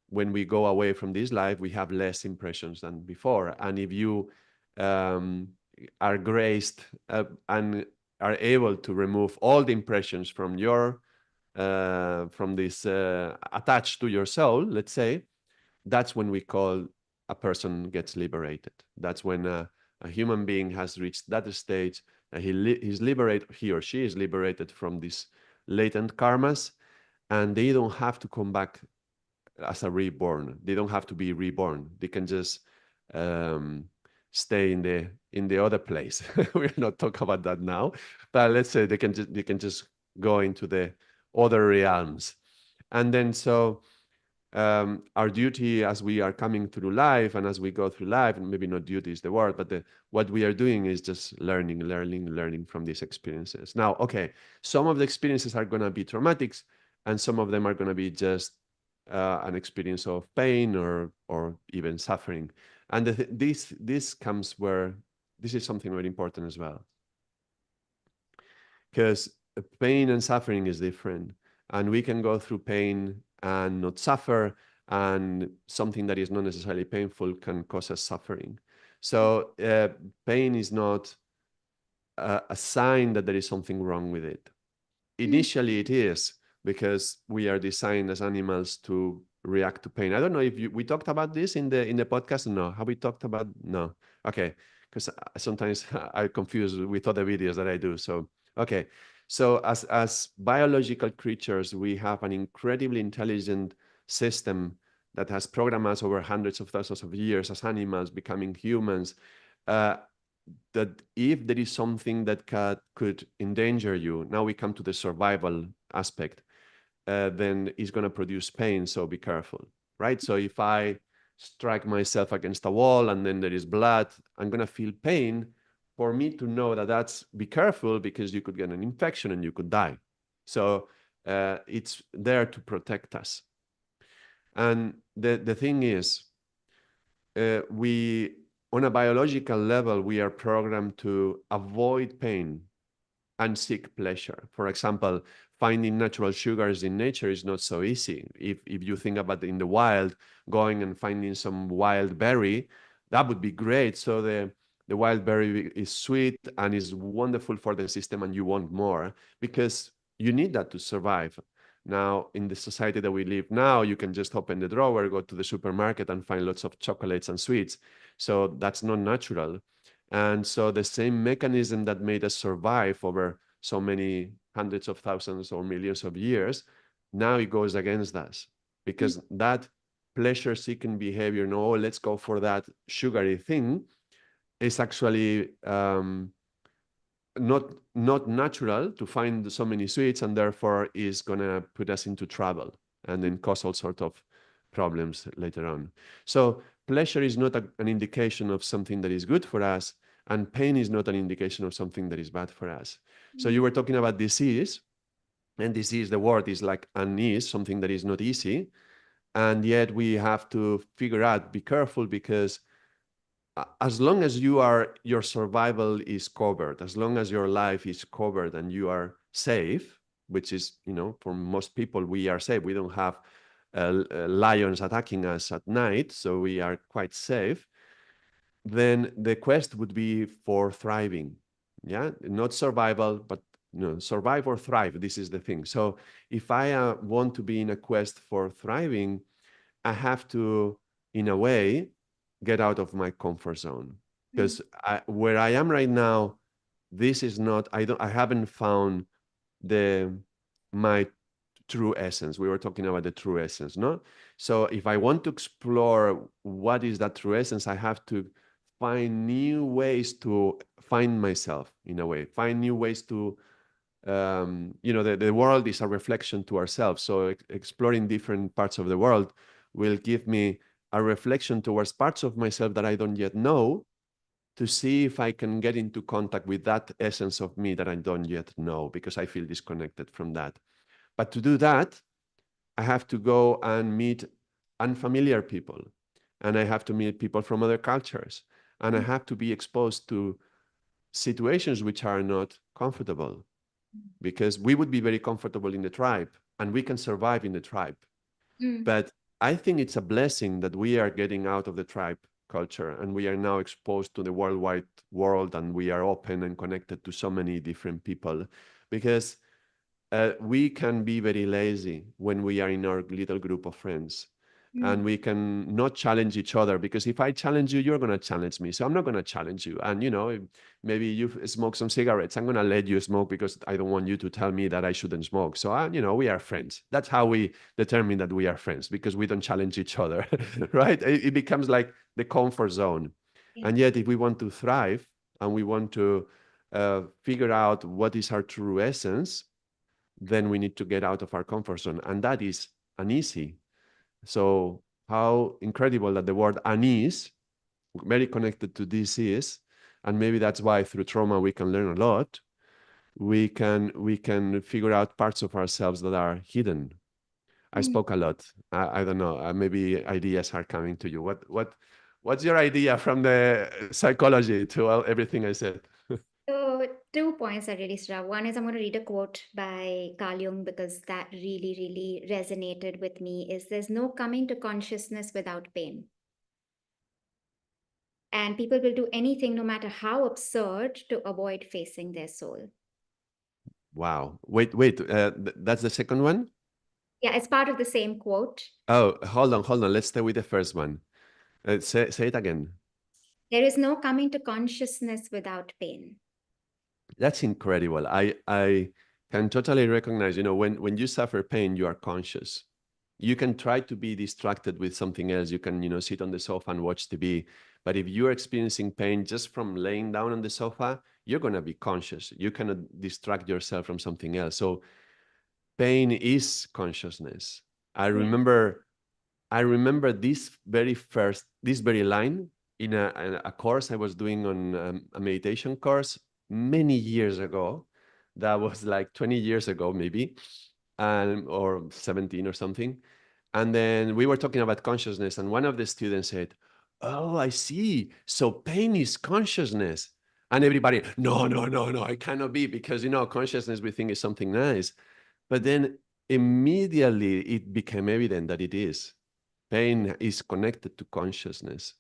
when we go away from this life, we have less impressions than before. And if you um, are graced and are able to remove all the impressions from from this attached to your soul, let's say, that's when we call a person gets liberated. That's when a human being has reached that stage. He's liberated, he or she is liberated from these latent karmas, and they don't have to come back as a reborn. They don't have to be reborn. They can just um, stay in the other place. We're not talking about that now, but let's say they can just go into the other realms, and then so our duty as we are coming through life and as we go through life, and maybe not duty is the word, but what we are doing is just learning from these experiences. Now, okay, some of the experiences are going to be traumatics, and some of them are going to be just an experience of pain or even suffering. And this comes where this is something very important as well, because pain and suffering is different, and we can go through pain and not suffer, and something that is not necessarily painful can cause us suffering. So pain is not a sign that there is something wrong with it. mm. Initially it is, because we are designed as animals to react to pain. I don't know if we talked about this in the podcast. No, have we talked about? No. Okay, because sometimes I confuse with other videos that I do. So, okay. So as biological creatures, we have an incredibly intelligent system that has programmed us over hundreds of thousands of years as animals becoming humans. Uh, that if there is something that could endanger you, now we come to the survival aspect, then it's going to produce pain. So be careful, right? So if I strike myself against a wall and then there is blood, I'm going to feel pain. For me to know that that's be careful because you could get an infection and you could die. So it's there to protect us. And the thing is, we on a biological level, we are programmed to avoid pain and seek pleasure. For example, finding natural sugars in nature is not so easy. If you think about in the wild, going and finding some wild berry, that would be great. So the wild berry is sweet and is wonderful for the system, and you want more because you need that to survive. Now, in the society that we live now, you can just open the drawer, go to the supermarket, and find lots of chocolates and sweets. So that's not natural. And so the same mechanism that made us survive over so many hundreds of thousands or millions of years, now it goes against us because that pleasure-seeking behavior, no, let's go for that sugary thing, is actually not natural to find so many sweets, and therefore is gonna put us into trouble and then cause all sort of problems later on. So pleasure is not an indication of something that is good for us, and pain is not an indication of something that is bad for us. So you were talking about disease, and disease, the word is like unease, something that is not easy, and yet we have to figure out, be careful, because as long as your survival is covered, as long as your life is covered and you are safe, which is, for most people, we are safe. We don't have lions attacking us at night, so we are quite safe. Then the quest would be for thriving. Yeah, not survival, but survive or thrive. This is the thing. So if I want to be in a quest for thriving, I have to, in a way, get out of my comfort zone, because where I am right now, this is not. I haven't found the my true essence. We were talking about the true essence, no? So if I want to explore what is that true essence, I have to find new ways to find myself, in a way, find new ways to the world is a reflection to ourselves. So exploring different parts of the world will give me a reflection towards parts of myself that I don't yet know, to see if I can get into contact with that essence of me that I don't yet know, because I feel disconnected from that. But to do that, I have to go and meet unfamiliar people, and I have to meet people from other cultures, and I have to be exposed to situations which are not comfortable, because we would be very comfortable in the tribe and we can survive in the tribe. But I think it's a blessing that we are getting out of the tribe culture and we are now exposed to the worldwide world, and we are open and connected to so many different people, because we can be very lazy when we are in our little group of friends, and we can not challenge each other, because if I challenge you, you're going to challenge me. So I'm not going to challenge you. And, maybe you smoke some cigarettes. I'm going to let you smoke because I don't want you to tell me that I shouldn't smoke. So, we are friends. That's how we determine that we are friends, because we don't challenge each other, right? It becomes like the comfort zone. And yet, if we want to thrive and we want to figure out what is our true essence, then we need to get out of our comfort zone. And that is uneasy. So how incredible that the word unease, very connected to this is, and maybe that's why through trauma we can learn a lot. We can figure out parts of ourselves that are hidden. I spoke a lot. I don't know. Maybe ideas are coming to you. What's your idea from the psychology to everything I said? So, 2 points that really stood out. One is I'm going to read a quote by Carl Jung because that really, really resonated with me. Is there's no coming to consciousness without pain. And people will do anything, no matter how absurd, to avoid facing their soul. Wow. Wait. That's the second one? Yeah, it's part of the same quote. Oh, hold on. Let's stay with the first one. Say it again. There is no coming to consciousness without pain. That's incredible. I can totally recognize, when you suffer pain, you are conscious. You can try to be distracted with something else. You can, sit on the sofa and watch TV. But if you're experiencing pain just from laying down on the sofa, you're going to be conscious. You cannot distract yourself from something else. So pain is consciousness. I Yeah. remember I remember this very line in a course I was doing on a meditation course many years ago. That was like 20 years ago, maybe, and or 17 or something. And then we were talking about consciousness, and one of the students said, "Oh, I see. So pain is consciousness." And everybody, no, no, no, no, it cannot be because consciousness we think is something nice. But then immediately it became evident that it is. Pain is connected to consciousness.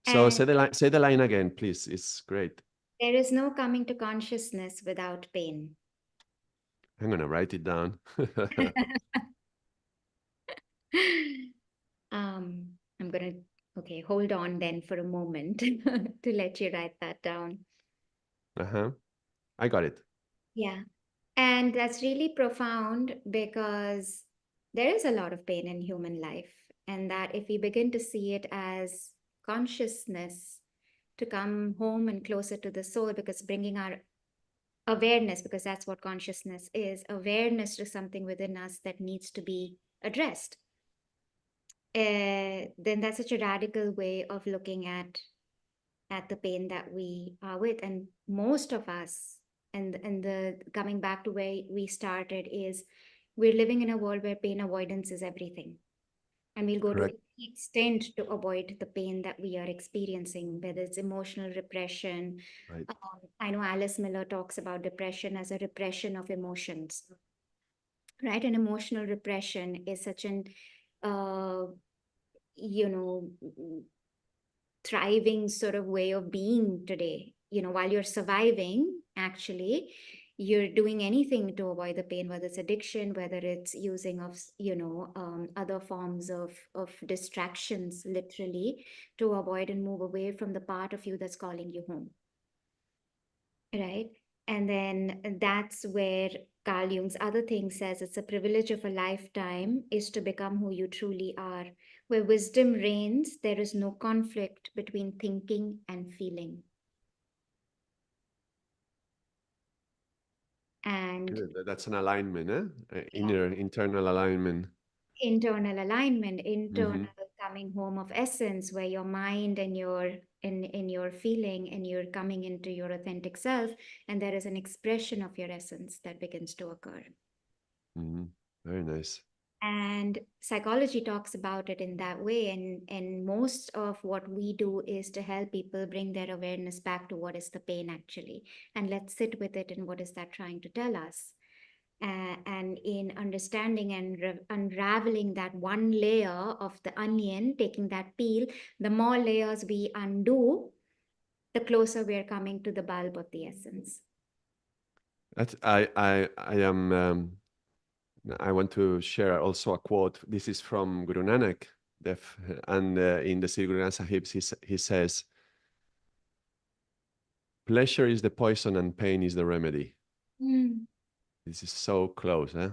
So And say the line again, please. It's great. there is no coming to consciousness without pain. I'm gonna write it down. I'm gonna, okay, hold on then for a moment to let you write that down. Uh-huh. I got it. Yeah. And that's really profound because there is a lot of pain in human life. And that if we begin to see it as consciousness to come home and closer to the soul, because bringing our awareness, because that's what consciousness is, awareness to something within us that needs to be addressed, then that's such a radical way of looking at the pain that we are with. And most of us, and the coming back to where we started, is we're living in a world where pain avoidance is everything, and we'll go to Correct. any extent to avoid the pain that we are experiencing, whether it's emotional repression. Right. I know Alice Miller talks about depression as a repression of emotions, right? And emotional repression is such an uh, you know thriving sort of way of being today. While you're surviving, actually, you're doing anything to avoid the pain, whether it's addiction, whether it's using of, other forms of distractions, literally, to avoid and move away from the part of you that's calling you home, right? And then that's where Carl Jung's other thing says it's a privilege of a lifetime is to become who you truly are. Where wisdom reigns, there is no conflict between thinking and feeling. And Good. That's an alignment, eh? yeah, Inner internal alignment. internal alignment, internal Hmm. coming home of essence, where your mind and in your feeling and you're coming into your authentic self, and there is an expression of your essence that begins to occur. Hmm. Very nice. And psychology talks about it in that way, and most of what we do is to help people bring their awareness back to what is the pain actually, and let's sit with it and what is that trying to tell us. And in understanding and unraveling that one layer of the onion, taking that peel, the more layers we undo, the closer we're coming to the bulb of the essence. I am. I want to share also a quote. This is from Guru Nanak, and in the Sri Guru Granth Sahib, he says, "Pleasure is the poison and pain is the remedy." Mm, This is so close, huh?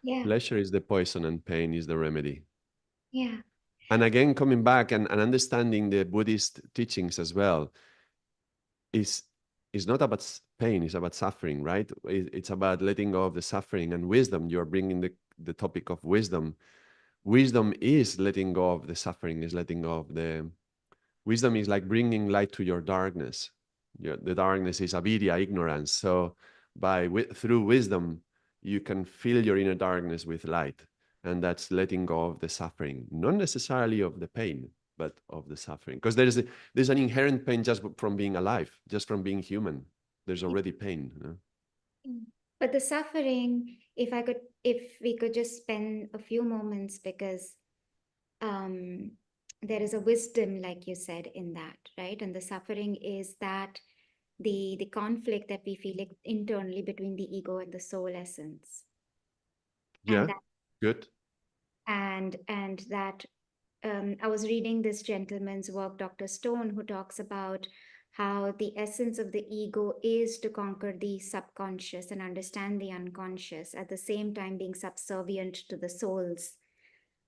yeah, Pleasure is the poison and pain is the remedy. yeah. And again, coming back and understanding the Buddhist teachings as well, is not about pain, it's about suffering, right? It's about letting go of the suffering and wisdom. You're bringing the topic of wisdom. Wisdom is letting go of the suffering, is letting go of the wisdom is like bringing light to your darkness. The darkness is avidya, ignorance. So through wisdom, you can fill your inner darkness with light, and that's letting go of the suffering, not necessarily of the pain, but of the suffering. Because there's an inherent pain just from being alive, just from being human. There's already pain. Mm. But the suffering, if we could just spend a few moments, because um, there is a wisdom, like you said, in that, right? And the suffering is that the conflict that we feel internally between the ego and the soul essence, and Yeah, good. that I was reading this gentleman's work, Dr. Stone, who talks about how the essence of the ego is to conquer the subconscious and understand the unconscious, at the same time being subservient to the soul's,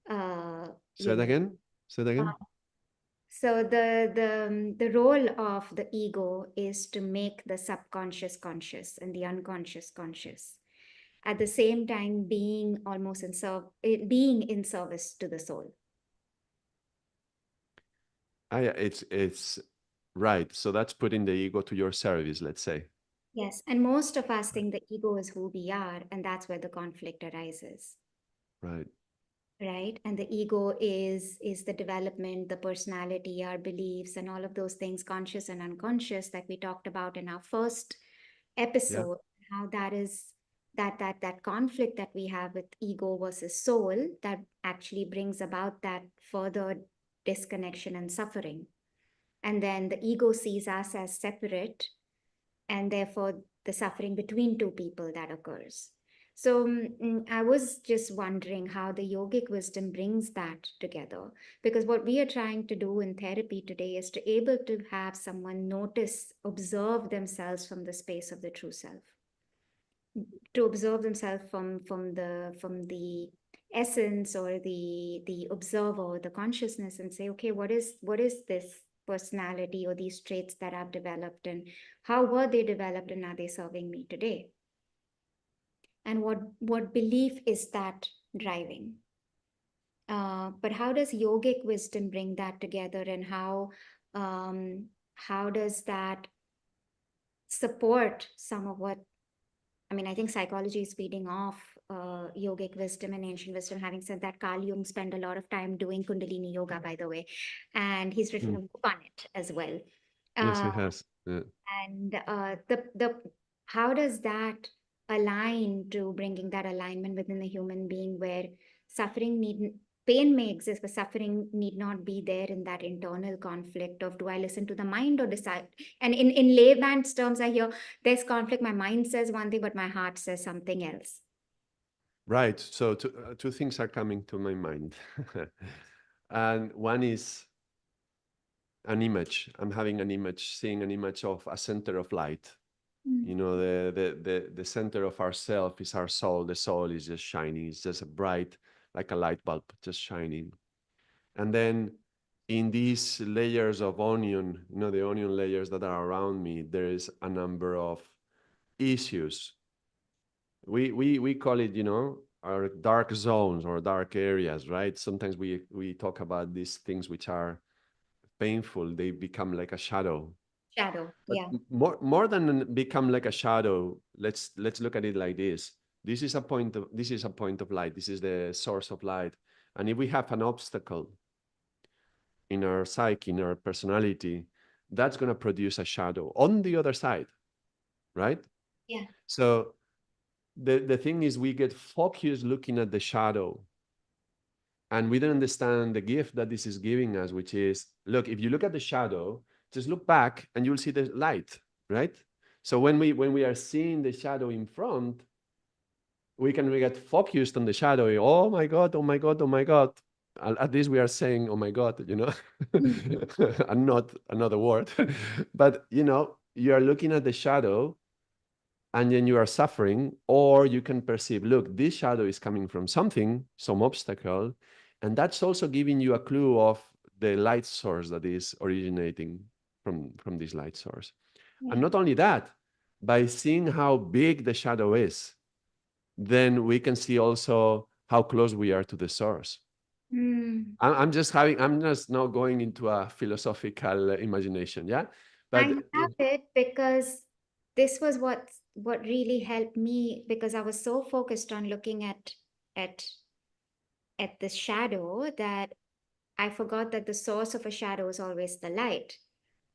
uh, Say you it know. again. Say it again. So the role of the ego is to make the subconscious conscious and the unconscious conscious, at the same time being almost being in service to the soul. It's right. So that's putting the ego to your service, let's say. Yes, and most of us think the ego is who we are, and that's where the conflict arises, Right. right? And the ego is the development, the personality, our beliefs, and all of those things, conscious and unconscious, that we talked about in our first Yeah. episode. How that is that conflict that we have with ego versus soul, that actually brings about that further disconnection and suffering. And then the ego sees us as separate, and therefore the suffering between two people that occurs. So I was just wondering how the yogic wisdom brings that together, because what we are trying to do in therapy today is to able to have someone notice, observe themselves from the space of the true self, to observe themselves from the essence, or the observer, the consciousness, and say, okay, what is this personality or these traits that I've developed, and how were they developed, and are they serving me today, and what belief is that driving. But how does yogic wisdom bring that together, and how does that support some of what, I mean, I think psychology is feeding off yogic wisdom and ancient wisdom. Having said that, Carl Jung spent a lot of time doing Kundalini yoga, by the way, and he's written Mm. a book on it as well. Yes, Uh, it has. Yeah. and the how does that align to bringing that alignment within the human being, where suffering need pain may exist, but suffering need not be there in that internal conflict of, do I listen to the mind or decide? And in layman's terms, I hear there's conflict, my mind says one thing but my heart says something else. Right. So two things are coming to my mind. And one is an image. I'm having an image, seeing an image of a center of light. Mm. You know, the center of ourself is our soul. The soul is just shining. It's just a bright, like a light bulb, just shining. And then in these layers of onion, you know, the onion layers that are around me, there is a number of issues. We call it, you know, our dark zones or dark areas, right? Sometimes we talk about these things which are painful. They become like a shadow. Shadow, But yeah. more than become like a shadow, let's look at it like this. This is a point of light. This is the source of light. And if we have an obstacle in our psyche, in our personality, that's going to produce a shadow on the other side, right? Yeah. So the thing is, we get focused looking at the shadow, and we don't understand the gift that this is giving us, which is, look, if you look at the shadow, just look back and you'll see the light, right? So when we are seeing the shadow in front, we get focused on the shadow. Oh my God, oh my God, oh my God. At least we are saying, oh my God, you know, Mm. and not another word. But, you know, you are looking at the shadow and then you are suffering, or you can perceive, look, this shadow is coming from something, some obstacle. And that's also giving you a clue of the light source that is originating from this light source. And Yeah. not only that, by seeing how big the shadow is, then we can see also how close we are to the source. Mm. I'm just now going into a philosophical imagination, yeah. I But have it because this was what really helped me, because I was so focused on looking at at the shadow that I forgot that the source of a shadow is always the light,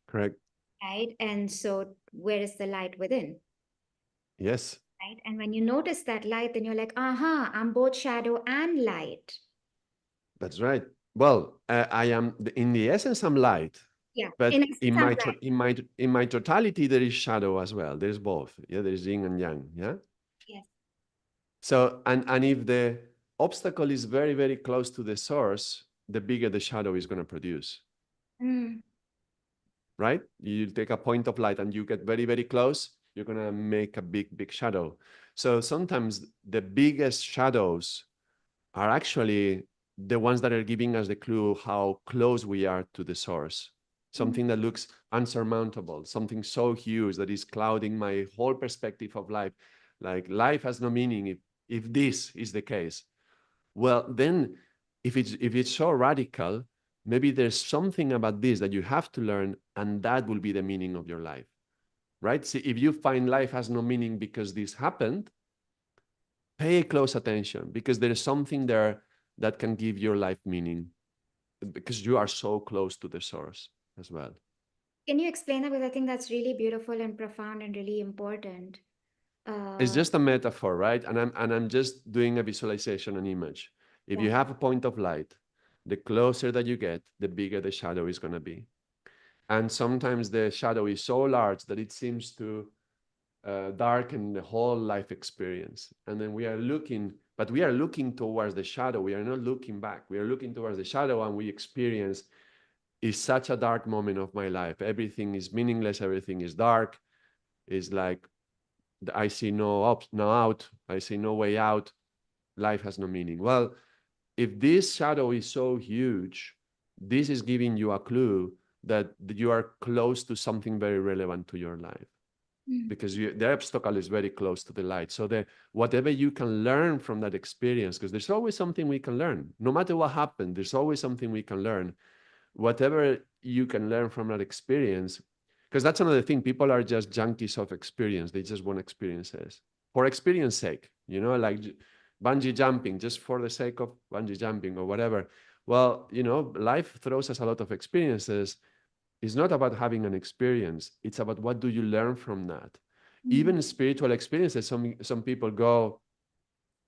correct, right? And so where is the light within? yes, Right? And when you notice that light, then you're like, aha, I'm both shadow and light. that's right. Well, I am in the essence, I'm light, Yeah. In but essence, I'm light. in my totality, there is shadow as well. There's both. Yeah, there's yin and yang. Yeah. Yes. So and if the obstacle is very close to the source, the bigger the shadow is going to produce, Mm. right? You take a point of light and you get very, very close, you're going to make a big, big shadow. So sometimes the biggest shadows are actually the ones that are giving us the clue how close we are to the source. Mm. Something that looks unsurmountable, something so huge that is clouding my whole perspective of life. Like life has no meaning if this is the case. Well, then if it's so radical, maybe there's something about this that you have to learn, and that will be the meaning of your life, right? See, if you find life has no meaning because this happened, pay close attention because there is something there that can give your life meaning because you are so close to the source as well. Can you explain that? Because I think that's really beautiful and profound and really important. It's Uh, just a metaphor, right? And I'm just doing a visualization, an image. If you yeah. have a point of light, the closer that you get, the bigger the shadow is going to be. And sometimes the shadow is so large that it seems to darken the whole life experience. And then we are looking, but we are looking towards the shadow. We are not looking back. We are looking towards the shadow, and we experience is such a dark moment of my life. Everything is meaningless. Everything is dark. It's like I see no up, no out. I see no way out. Life has no meaning. Well, if this shadow is so huge, this is giving you a clue that you are close to something very relevant to your life Mm. because the obstacle is very close to the light. So whatever you can learn from that experience, because there's always something we can learn. No matter what happened, there's always something we can learn. Whatever you can learn from that experience, because that's another thing. People are just junkies of experience. They just want experiences for experience sake, like bungee jumping, just for the sake of bungee jumping or whatever. Well, life throws us a lot of experiences. It's not about having an experience. It's about what do you learn from that. Mm. Even spiritual experiences, some people go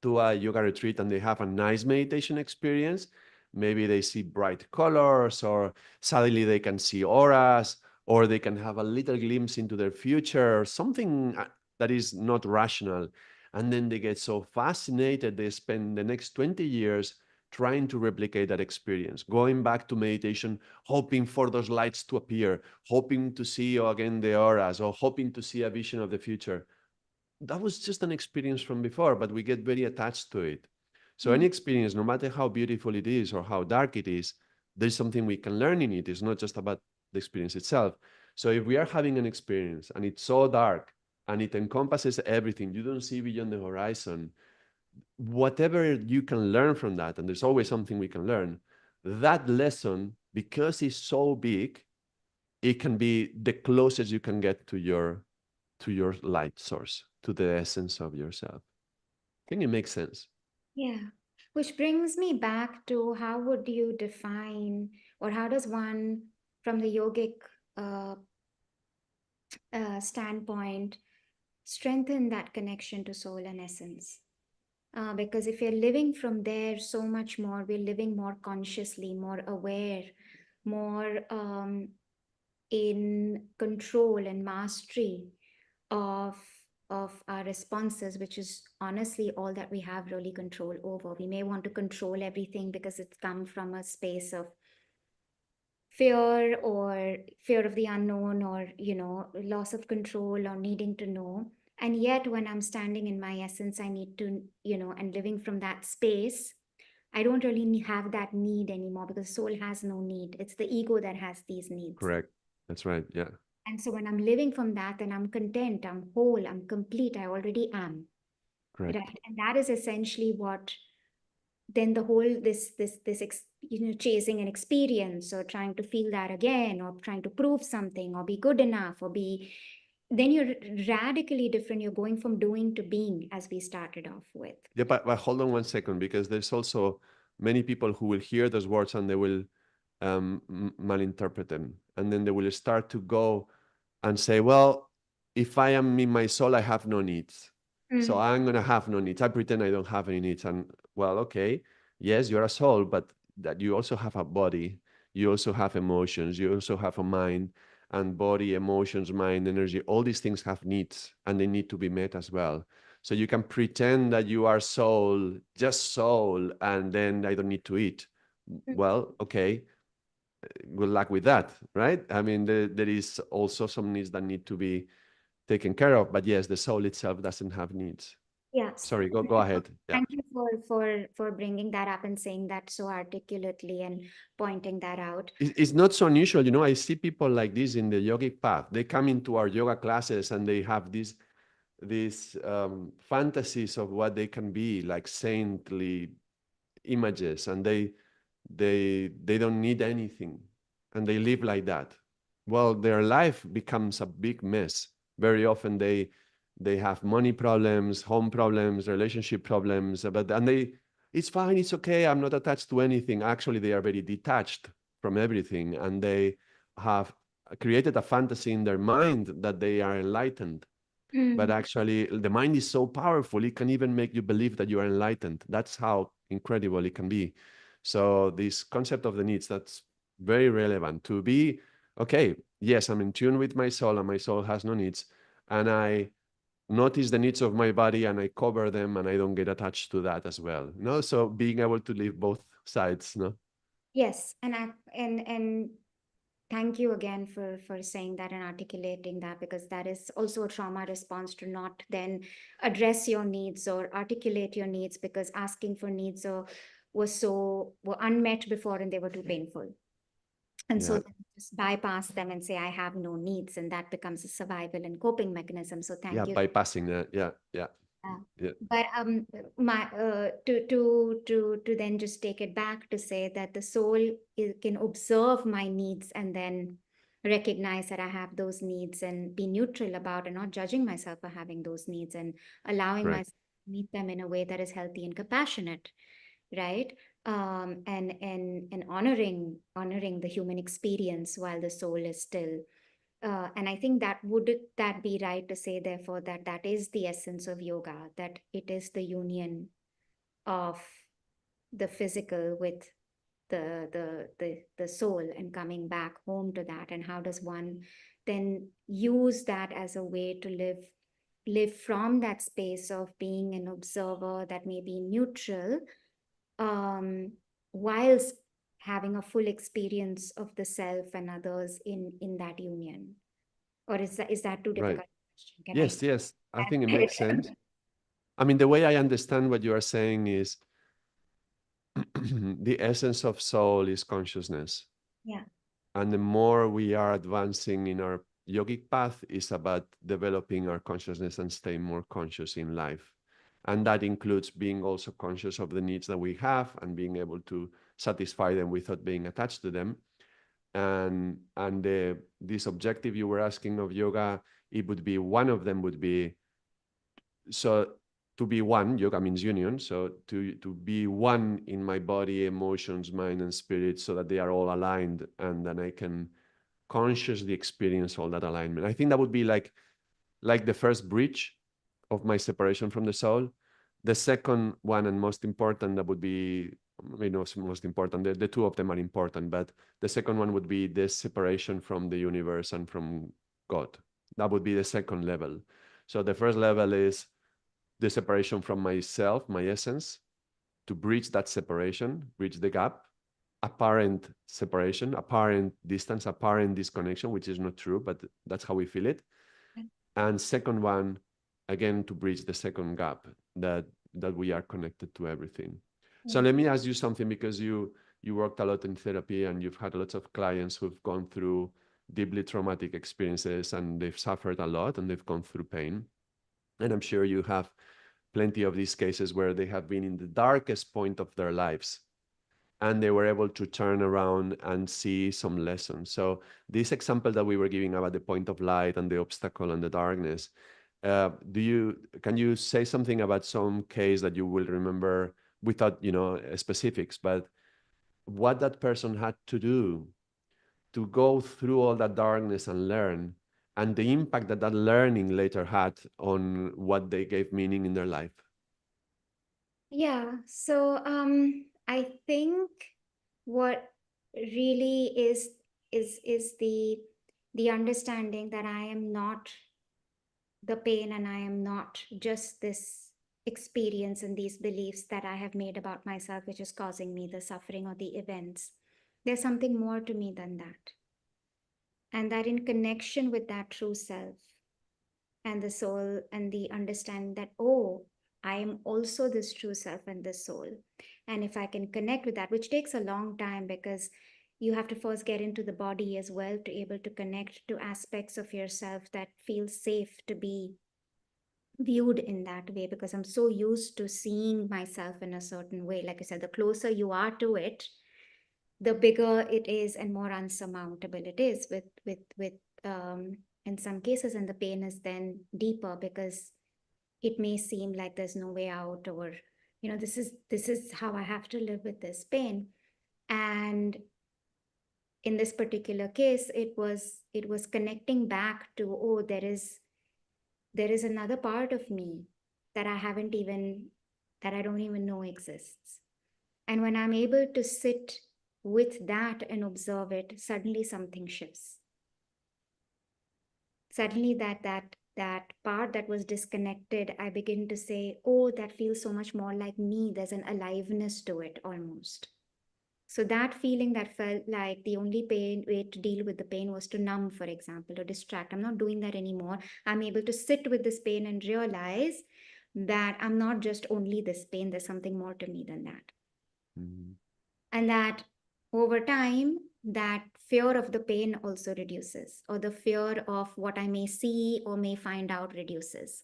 to a yoga retreat and they have a nice meditation experience. Maybe they see bright colors, or suddenly they can see auras, or they can have a little glimpse into their future, or something that is not rational. And then they get so fascinated, they spend the next 20 years trying to replicate that experience, going back to meditation, hoping for those lights to appear, hoping to see again the auras, or hoping to see a vision of the future. That was just an experience from before, but we get very attached to it. So any Mm. experience, no matter how beautiful it is or how dark it is, there's something we can learn in it. It's not just about the experience itself. So if we are having an experience and it's so dark and it encompasses everything, you don't see beyond the horizon, whatever you can learn from that, and there's always something we can learn, that lesson, because it's so big, it can be the closest you can get to your light source, to the essence of yourself. I think it makes sense. Yeah. Which brings me back to how would you define, or how does one, from the yogic uh, standpoint, strengthen that connection to soul and essence? Because if you're living from there so much more, we're living more consciously, more aware, more in control and mastery of our responses, which is honestly all that we have really control over. We may want to control everything because it's come from a space of fear, or fear of the unknown, or loss of control, or needing to know. And yet when I'm standing in my essence, I need to, and living from that space, I don't really have that need anymore, because soul has no need. It's the ego that has these needs. Correct. That's right. Yeah. And so when I'm living from that, then I'm content, I'm whole, I'm complete, I already am. Correct. Right. And that is essentially what then the whole chasing an experience, or trying to feel that again, or trying to prove something, or be good enough, or be, then you're radically different. You're going from doing to being, as we started off with. Yeah, but hold on 1 second, because there's also many people who will hear those words and they will malinterpret them. And then they will start to go and say, well, if I am in my soul, I have no needs. So Mm. I'm going to have no needs. I pretend I don't have any needs. And well, okay, yes, you're a soul, but that you also have a body. You also have emotions. You also have a mind, and body, emotions, mind, energy. All these things have needs, and they need to be met as well. So you can pretend that you are soul, just soul, and then I don't need to eat. Well, okay, good luck with that, right? I mean, there is also some needs that need to be taken care of, but yes, the soul itself doesn't have needs. Yes. Sorry, go ahead. Yeah. Thank you for bringing that up and saying that so articulately and pointing that out. It's not so unusual. I see people like this in the yogic path. They come into our yoga classes and they have these fantasies of what they can be, like saintly images, and they don't need anything, and they live like that. Well, their life becomes a big mess. Very often they have money problems, home problems, relationship problems, but and they it's fine, it's okay, I'm not attached to anything. Actually, they are very detached from everything, and they have created a fantasy in their mind that they are enlightened, but Mm. actually the mind is so powerful, it can even make you believe that you are enlightened. That's how incredible it can be. So this concept of the needs, that's very relevant to be, okay, yes, I'm in tune with my soul and my soul has no needs, and I notice the needs of my body and I cover them and I don't get attached to that as well. So being able to live both sides. No. Yes, and thank you again for saying that and articulating that, because that is also a trauma response to not then address your needs or articulate your needs, because asking for needs were unmet before and they were too painful. And so Yeah. then just bypass them and say, I have no needs. And that becomes a survival and coping mechanism. So Yeah, thank you. bypassing that. Yeah, yeah, Yeah. yeah. But my to then just take it back to say that the soul can observe my needs and then recognize that I have those needs and be neutral about and not judging myself for having those needs and allowing Correct. myself to meet them in a way that is healthy and compassionate, right? And honoring the human experience while the soul is still. And I think that would that be right to say, therefore, that that is the essence of yoga, that it is the union of the physical with the soul and coming back home to that. And how does one then use that as a way to live from that space of being an observer that may be neutral, um, whilst having a full experience of the self and others in that union? Or is that too Right. difficult a question? Can I Yes, yes. I think it makes clarify? sense. I mean, the way I understand what you are saying is the essence of soul is consciousness. Yeah. And the more we are advancing in our yogic path is about developing our consciousness and staying more conscious in life. And that includes being also conscious of the needs that we have and being able to satisfy them without being attached to them. And this objective you were asking of yoga, it would be one of them would be, so to be one, yoga means union, so to be one in my body, emotions, mind, and spirit, so that they are all aligned, and then I can consciously experience all that alignment. I think that would be like the first bridge of my separation from the soul. The second one, and most important, that would be, most important, the two of them are important, but the second one would be this separation from the universe and from God. That would be the second level. So the first level is the separation from myself, my essence, to bridge that separation, bridge the gap, apparent separation, apparent distance, apparent disconnection, which is not true, but that's how we feel it. And second one, again, to bridge the second gap, that we are connected to everything. So Yeah. let me ask you something, because you worked a lot in therapy and you've had lots of clients who've gone through deeply traumatic experiences and they've suffered a lot and they've gone through pain. And I'm sure you have plenty of these cases where they have been in the darkest point of their lives and they were able to turn around and see some lessons. So this example that we were giving about the point of light and the obstacle and the darkness, can you say something about some case that you will remember without specifics, but what that person had to do to go through all that darkness and learn, and the impact that that learning later had on what they gave meaning in their life? Yeah. So I think what really is the understanding that I am not the pain and I am not just this. experience and these beliefs that I have made about myself, which is causing me the suffering or the events. There's something more to me than that. And that in connection with that true self and the soul and the understanding that, oh, I am also this true self and this soul. And if I can connect with that, which takes a long time because you have to first get into the body as well to able to connect to aspects of yourself that feel safe to be viewed in that way, because I'm so used to seeing myself in a certain way. Like I said, the closer you are to it, the bigger it is and more unsurmountable it is with in some cases, and the pain is then deeper because it may seem like there's no way out, or this is how I have to live with this pain. And in this particular case, it was connecting back to, oh, there is another part of me that I don't even know exists. And when I'm able to sit with that and observe it, suddenly something shifts. Suddenly that part that was disconnected, I begin to say, oh, that feels so much more like me. There's an aliveness to it almost. So that feeling that felt like the only pain way to deal with the pain was to numb, for example, or distract. I'm not doing that anymore. I'm able to sit with this pain and realize that I'm not just only this pain, there's something more to me than that. Mm. And that over time, that fear of the pain also reduces, or the fear of what I may see or may find out reduces.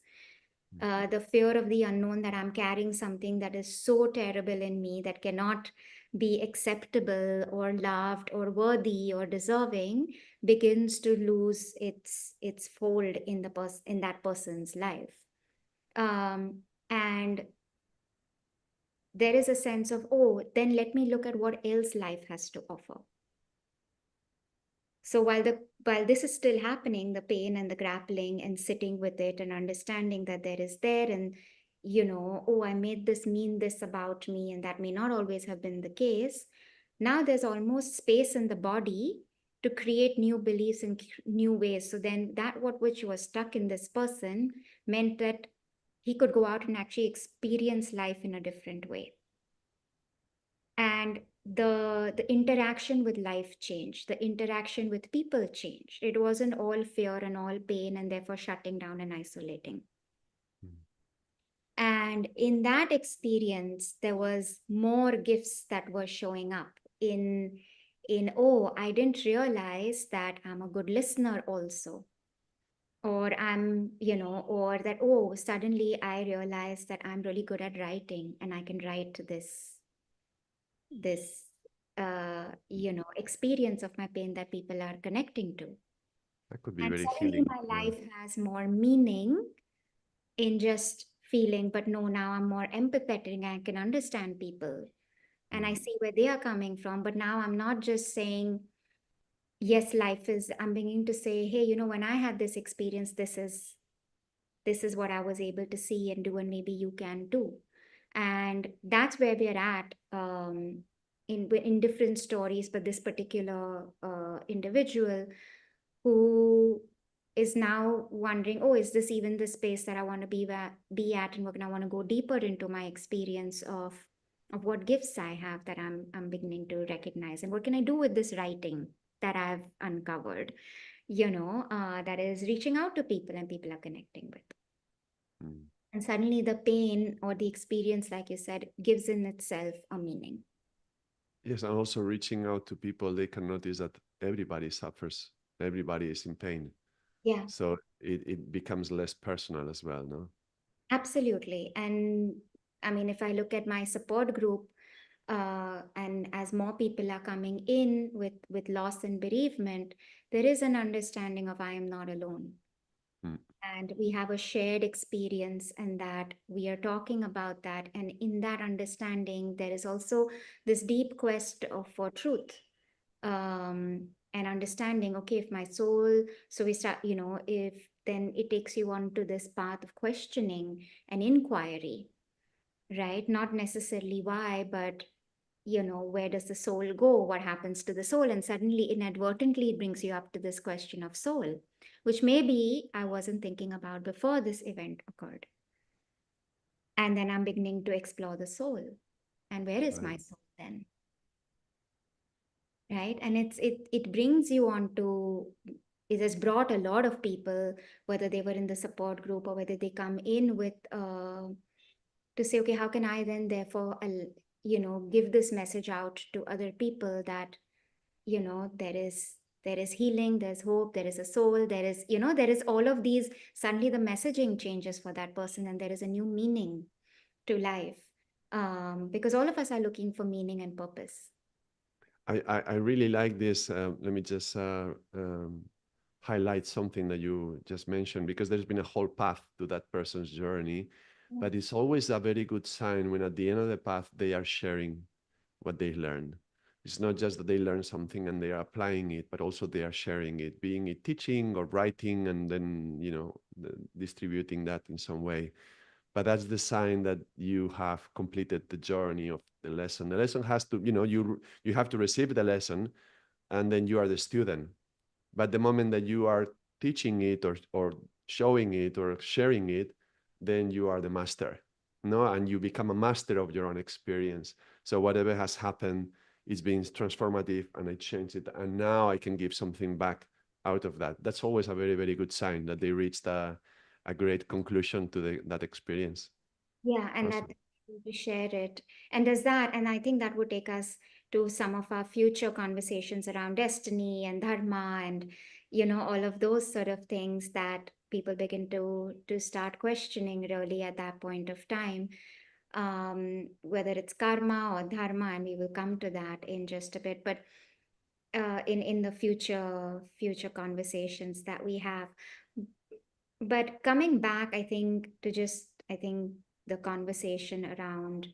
The fear of the unknown, that I'm carrying something that is so terrible in me that cannot be acceptable or loved or worthy or deserving, begins to lose its fold in in that person's life. And there is a sense of, oh, then let me look at what else life has to offer. So while this is still happening, the pain and the grappling and sitting with it and understanding that there is there, and oh, I made this mean this about me, and that may not always have been the case. Now there's almost space in the body to create new beliefs in new ways. So then that what which was stuck in this person meant that he could go out and actually experience life in a different way. And the interaction with life changed, the interaction with people changed. It wasn't all fear and all pain and therefore shutting down and isolating. Mm. And in that experience, there was more gifts that were showing up in, oh, I didn't realize that I'm a good listener also, or or that, oh, suddenly I realized that I'm really good at writing and I can write this experience of my pain that people are connecting to. That could be And very suddenly healing. my Yeah. life has more meaning in just feeling, but no, now I'm more empathetic and I can understand people and I Mm. see where they are coming from. But now I'm not just saying, yes, I'm beginning to say, hey, when I had this experience, this is what I was able to see and do, and maybe you can too. And that's where we're at, in different stories. But this particular individual who is now wondering, oh, is this even the space that I want to be at, and when I want to go deeper into my experience of what gifts I have that I'm beginning to recognize, and what can I do with this writing that I've uncovered, that is reaching out to people and people are connecting with. Mm. And suddenly the pain or the experience, like you said, gives in itself a meaning. Yes, and also reaching out to people, they can notice that everybody suffers, everybody is in pain. Yeah, So it becomes less personal as well, no? absolutely. And I mean, if I look at my support group, and as more people are coming in with loss and bereavement, there is an understanding of I am not alone. Mm. And we have a shared experience, and that we are talking about that. And in that understanding, there is also this deep quest for truth, and understanding, okay, if my soul, so we start, if then it takes you on to this path of questioning and inquiry, right? Not necessarily why, but where does the soul go, what happens to the soul, and suddenly inadvertently it brings you up to this question of soul, which maybe I wasn't thinking about before this event occurred. And then I'm beginning to explore the soul. And where is Right. my soul then? Right? And it brings you on to, it has brought a lot of people, whether they were in the support group or whether they come in with to say, okay, how can I then therefore give this message out to other people that there is healing, there's hope, there is a soul, there is all of these. Suddenly the messaging changes for that person, and there is a new meaning to life, because all of us are looking for meaning and purpose. I really like this. Let me just highlight something that you just mentioned, because there's been a whole path to that person's journey, Mm. but it's always a very good sign when at the end of the path they are sharing what they learned. It's not just that they learn something and they are applying it, but also they are sharing it, being it teaching or writing, and then distributing that in some way. But that's the sign that you have completed the journey of the lesson. The lesson has to, you have to receive the lesson, and then you are the student. But the moment that you are teaching it, or showing it or sharing it, then you are the master, no? And you become a master of your own experience. So whatever has happened is being transformative, and I changed it, and now I can give something back out of that. That's always a very, very good sign that they reached a great conclusion to that experience. Yeah, and that Awesome. we share it. And does that, and I think that would take us to some of our future conversations around destiny and dharma and all of those sort of things that people begin to start questioning really at that point of time, whether it's karma or dharma, and we will come to that in just a bit. But in the future conversations that we have. But coming back, I think the conversation around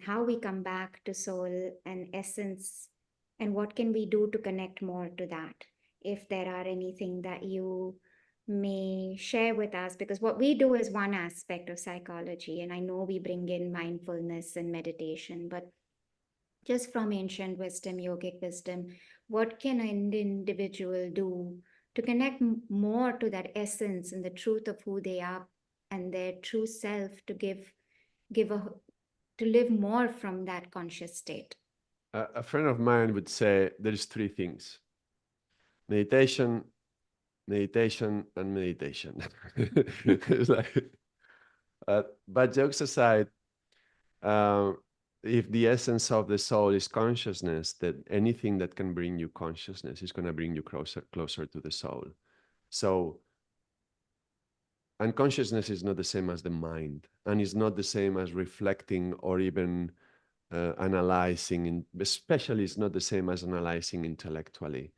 how we come back to soul and essence, and what can we do to connect more to that, if there are anything that you may share with us, because what we do is one aspect of psychology, and I know we bring in mindfulness and meditation, but just from ancient wisdom, yogic wisdom, what can an individual do to connect more to that essence and the truth of who they are and their true self, to give a to live more from that conscious state? A friend of mine would say there's three things: meditation, meditation, and meditation. It's like, but jokes aside, uh, if the essence of the soul is consciousness, that anything that can bring you consciousness is going to bring you closer to the soul. So, and consciousness is not the same as the mind, and it's not the same as reflecting or even analyzing, especially it's not the same as analyzing intellectually.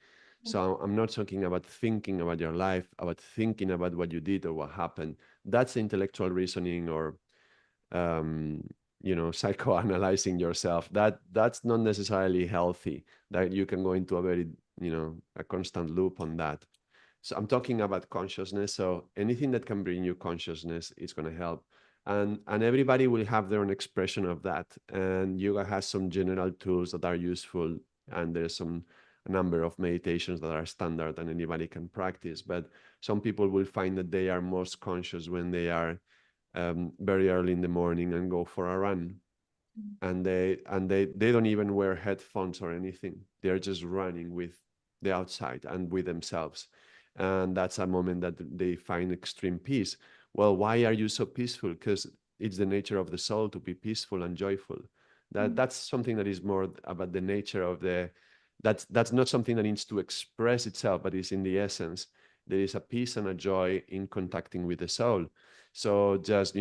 So I'm not talking about thinking about your life, about thinking about what you did or what happened. That's intellectual reasoning, or um, psychoanalyzing yourself. That's not necessarily healthy. That you can go into a very, a constant loop on that. So I'm talking about consciousness. So anything that can bring you consciousness is going to help. And everybody will have their own expression of that. And yoga has some general tools that are useful. And there's a number of meditations that are standard and anybody can practice. But some people will find that they are most conscious when they are very early in the morning and go for a run, and they don't even wear headphones or anything. They're just running with the outside and with themselves, and that's a moment that they find extreme peace. Well, why are you so peaceful? Because it's the nature of the soul to be peaceful and joyful. That's something that is more about the nature of the, that's not something that needs to express itself, but is in the essence. There is a peace and a joy in contacting with the soul. So just,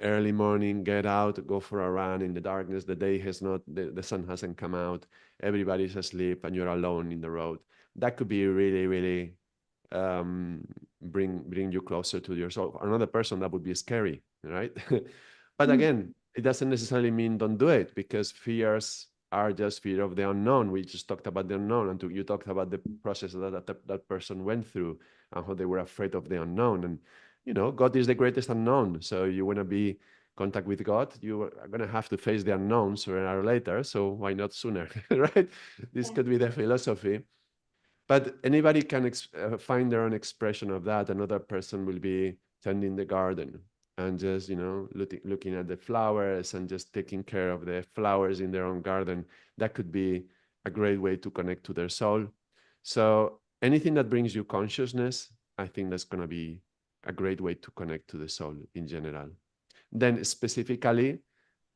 early morning, get out, go for a run in the darkness. The day has not, the sun hasn't come out. Everybody's asleep and you're alone in the road. That could be really, really bring you closer to yourself. Another person, that would be scary, right? But Mm. again, it doesn't necessarily mean don't do it, because fears are just fear of the unknown. We just talked about the unknown, and you talked about the process that person went through and how they were afraid of the unknown. And God is the greatest unknown. So you want to be contact with God, you are going to have to face the unknown sooner or later. So why not sooner, right? This Yeah. could be the philosophy. But anybody can find their own expression of that. Another person will be tending the garden. and just, looking at the flowers and just taking care of the flowers in their own garden, that could be a great way to connect to their soul. So anything that brings you consciousness, I think that's going to be a great way to connect to the soul in general. Then specifically,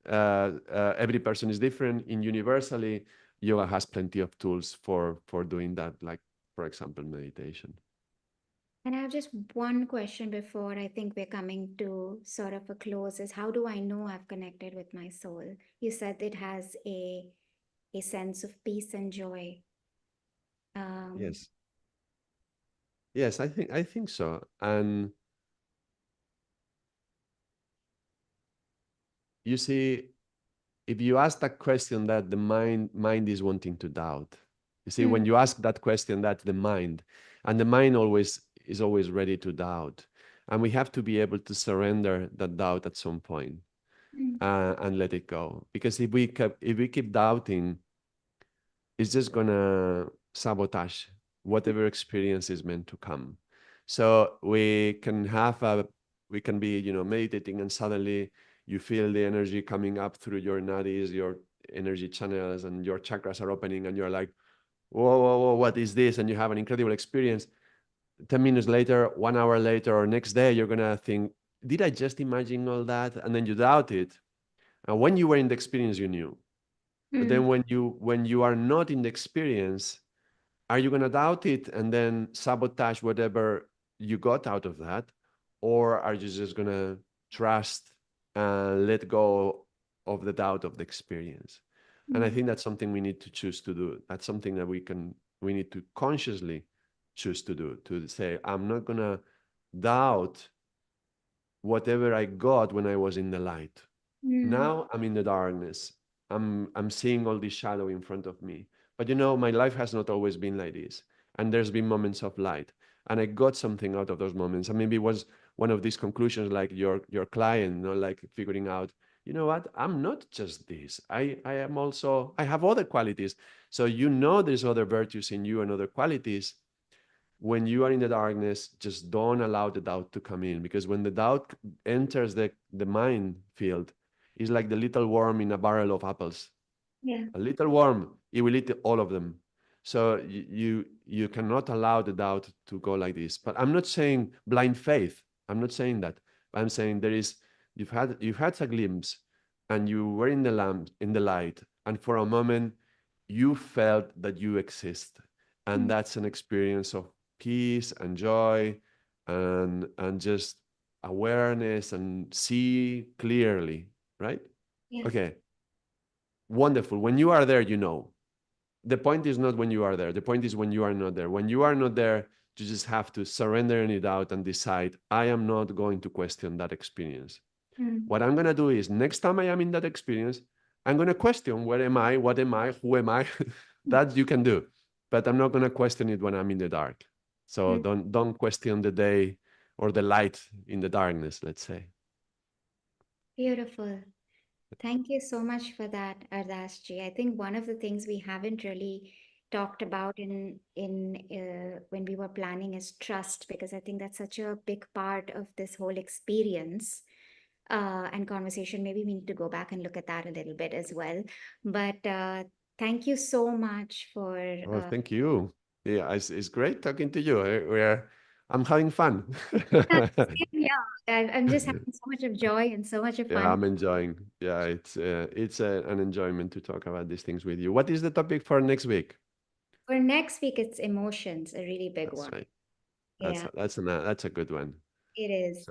every person is different. In universally, yoga has plenty of tools for doing that, like for example, meditation. And I have just one question before I think we're coming to sort of a close is how do I know I've connected with my soul? You said it has a sense of peace and joy. Um, Yes. Yes, I think so. And you see, if you ask that question that the mind is wanting to doubt. You see, mm, when you ask that question, that's the mind, and the mind always is always ready to doubt. And we have to be able to surrender that doubt at some point, mm, and let it go. Because if we keep doubting, it's just gonna sabotage whatever experience is meant to come. So we can be, meditating, and suddenly you feel the energy coming up through your nadis, your energy channels, and your chakras are opening, and you're like, whoa, whoa, whoa, what is this? And you have an incredible experience. 10 minutes later, 1 hour later, or next day, you're gonna think, did I just imagine all that? And then you doubt it. And when you were in the experience, you knew. But mm, then when you are not in the experience, are you going to doubt it and then sabotage whatever you got out of that? Or are you just going to trust and let go of the doubt of the experience? And I mm, think that's something we need to choose to do. That's something that we need to consciously choose to do, to say, I'm not going to doubt whatever I got when I was in the light. mm. Now I'm in the darkness. I'm seeing all this shadow in front of me. But my life has not always been like this. And there's been moments of light. And I got something out of those moments. And maybe it was one of these conclusions, like your client, like figuring out, you know what, I'm not just this. I have other qualities. So there's other virtues in you and other qualities. When you are in the darkness, just don't allow the doubt to come in, because when the doubt enters the mind field, it's like the little worm in a barrel of apples. Yeah. A little worm, it will eat all of them. So you cannot allow the doubt to go like this. But I'm not saying blind faith. I'm not saying that. I'm saying you've had a glimpse, and you were in the light, and for a moment you felt that you exist, and Mm, that's an experience of peace and joy, and just awareness and see clearly, right? yes. Okay, wonderful. When you are there, the point is not when you are there. The point is when you are not there. When you are not there, you just have to surrender any doubt and decide, I am not going to question that experience. Mm, What I'm going to do is, next time I am in that experience, I'm going to question, where am I? What am I? Who am I? mm, That you can do. But I'm not going to question it when I'm in the dark. So mm. don't question the day or the light in the darkness, let's say. Beautiful. Thank you so much for that, Ardaas ji. I think one of the things we haven't really talked about in when we were planning is trust, because I think that's such a big part of this whole experience and conversation. Maybe we need to go back and look at that a little bit as well. But thank you so much for Oh, thank you. Yeah, it's great talking to you. I'm having fun. same here. I'm just having so much of joy and so much of Yeah, fun. I'm enjoying. Yeah, it's an enjoyment to talk about these things with you. What is the topic for next week? For next week, it's emotions, a really big That's one. right. That's Yeah, that's a good one. it is.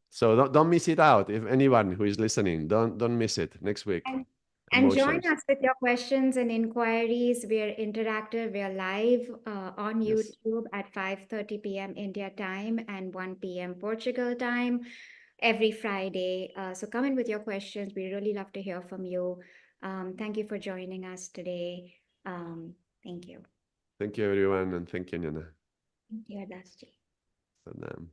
So don't miss it out. If anyone who is listening, don't miss it next week. And, and join Emotions. us with your questions and inquiries. We are interactive. We are live on Yes. YouTube at 5:30 p.m. India time and 1 p.m. Portugal time every Friday. So come in with your questions. We really love to hear from you. Thank you for joining us today. Um, thank you. Thank you, everyone, and thank you, Nyana. Thank you, Adasti. And,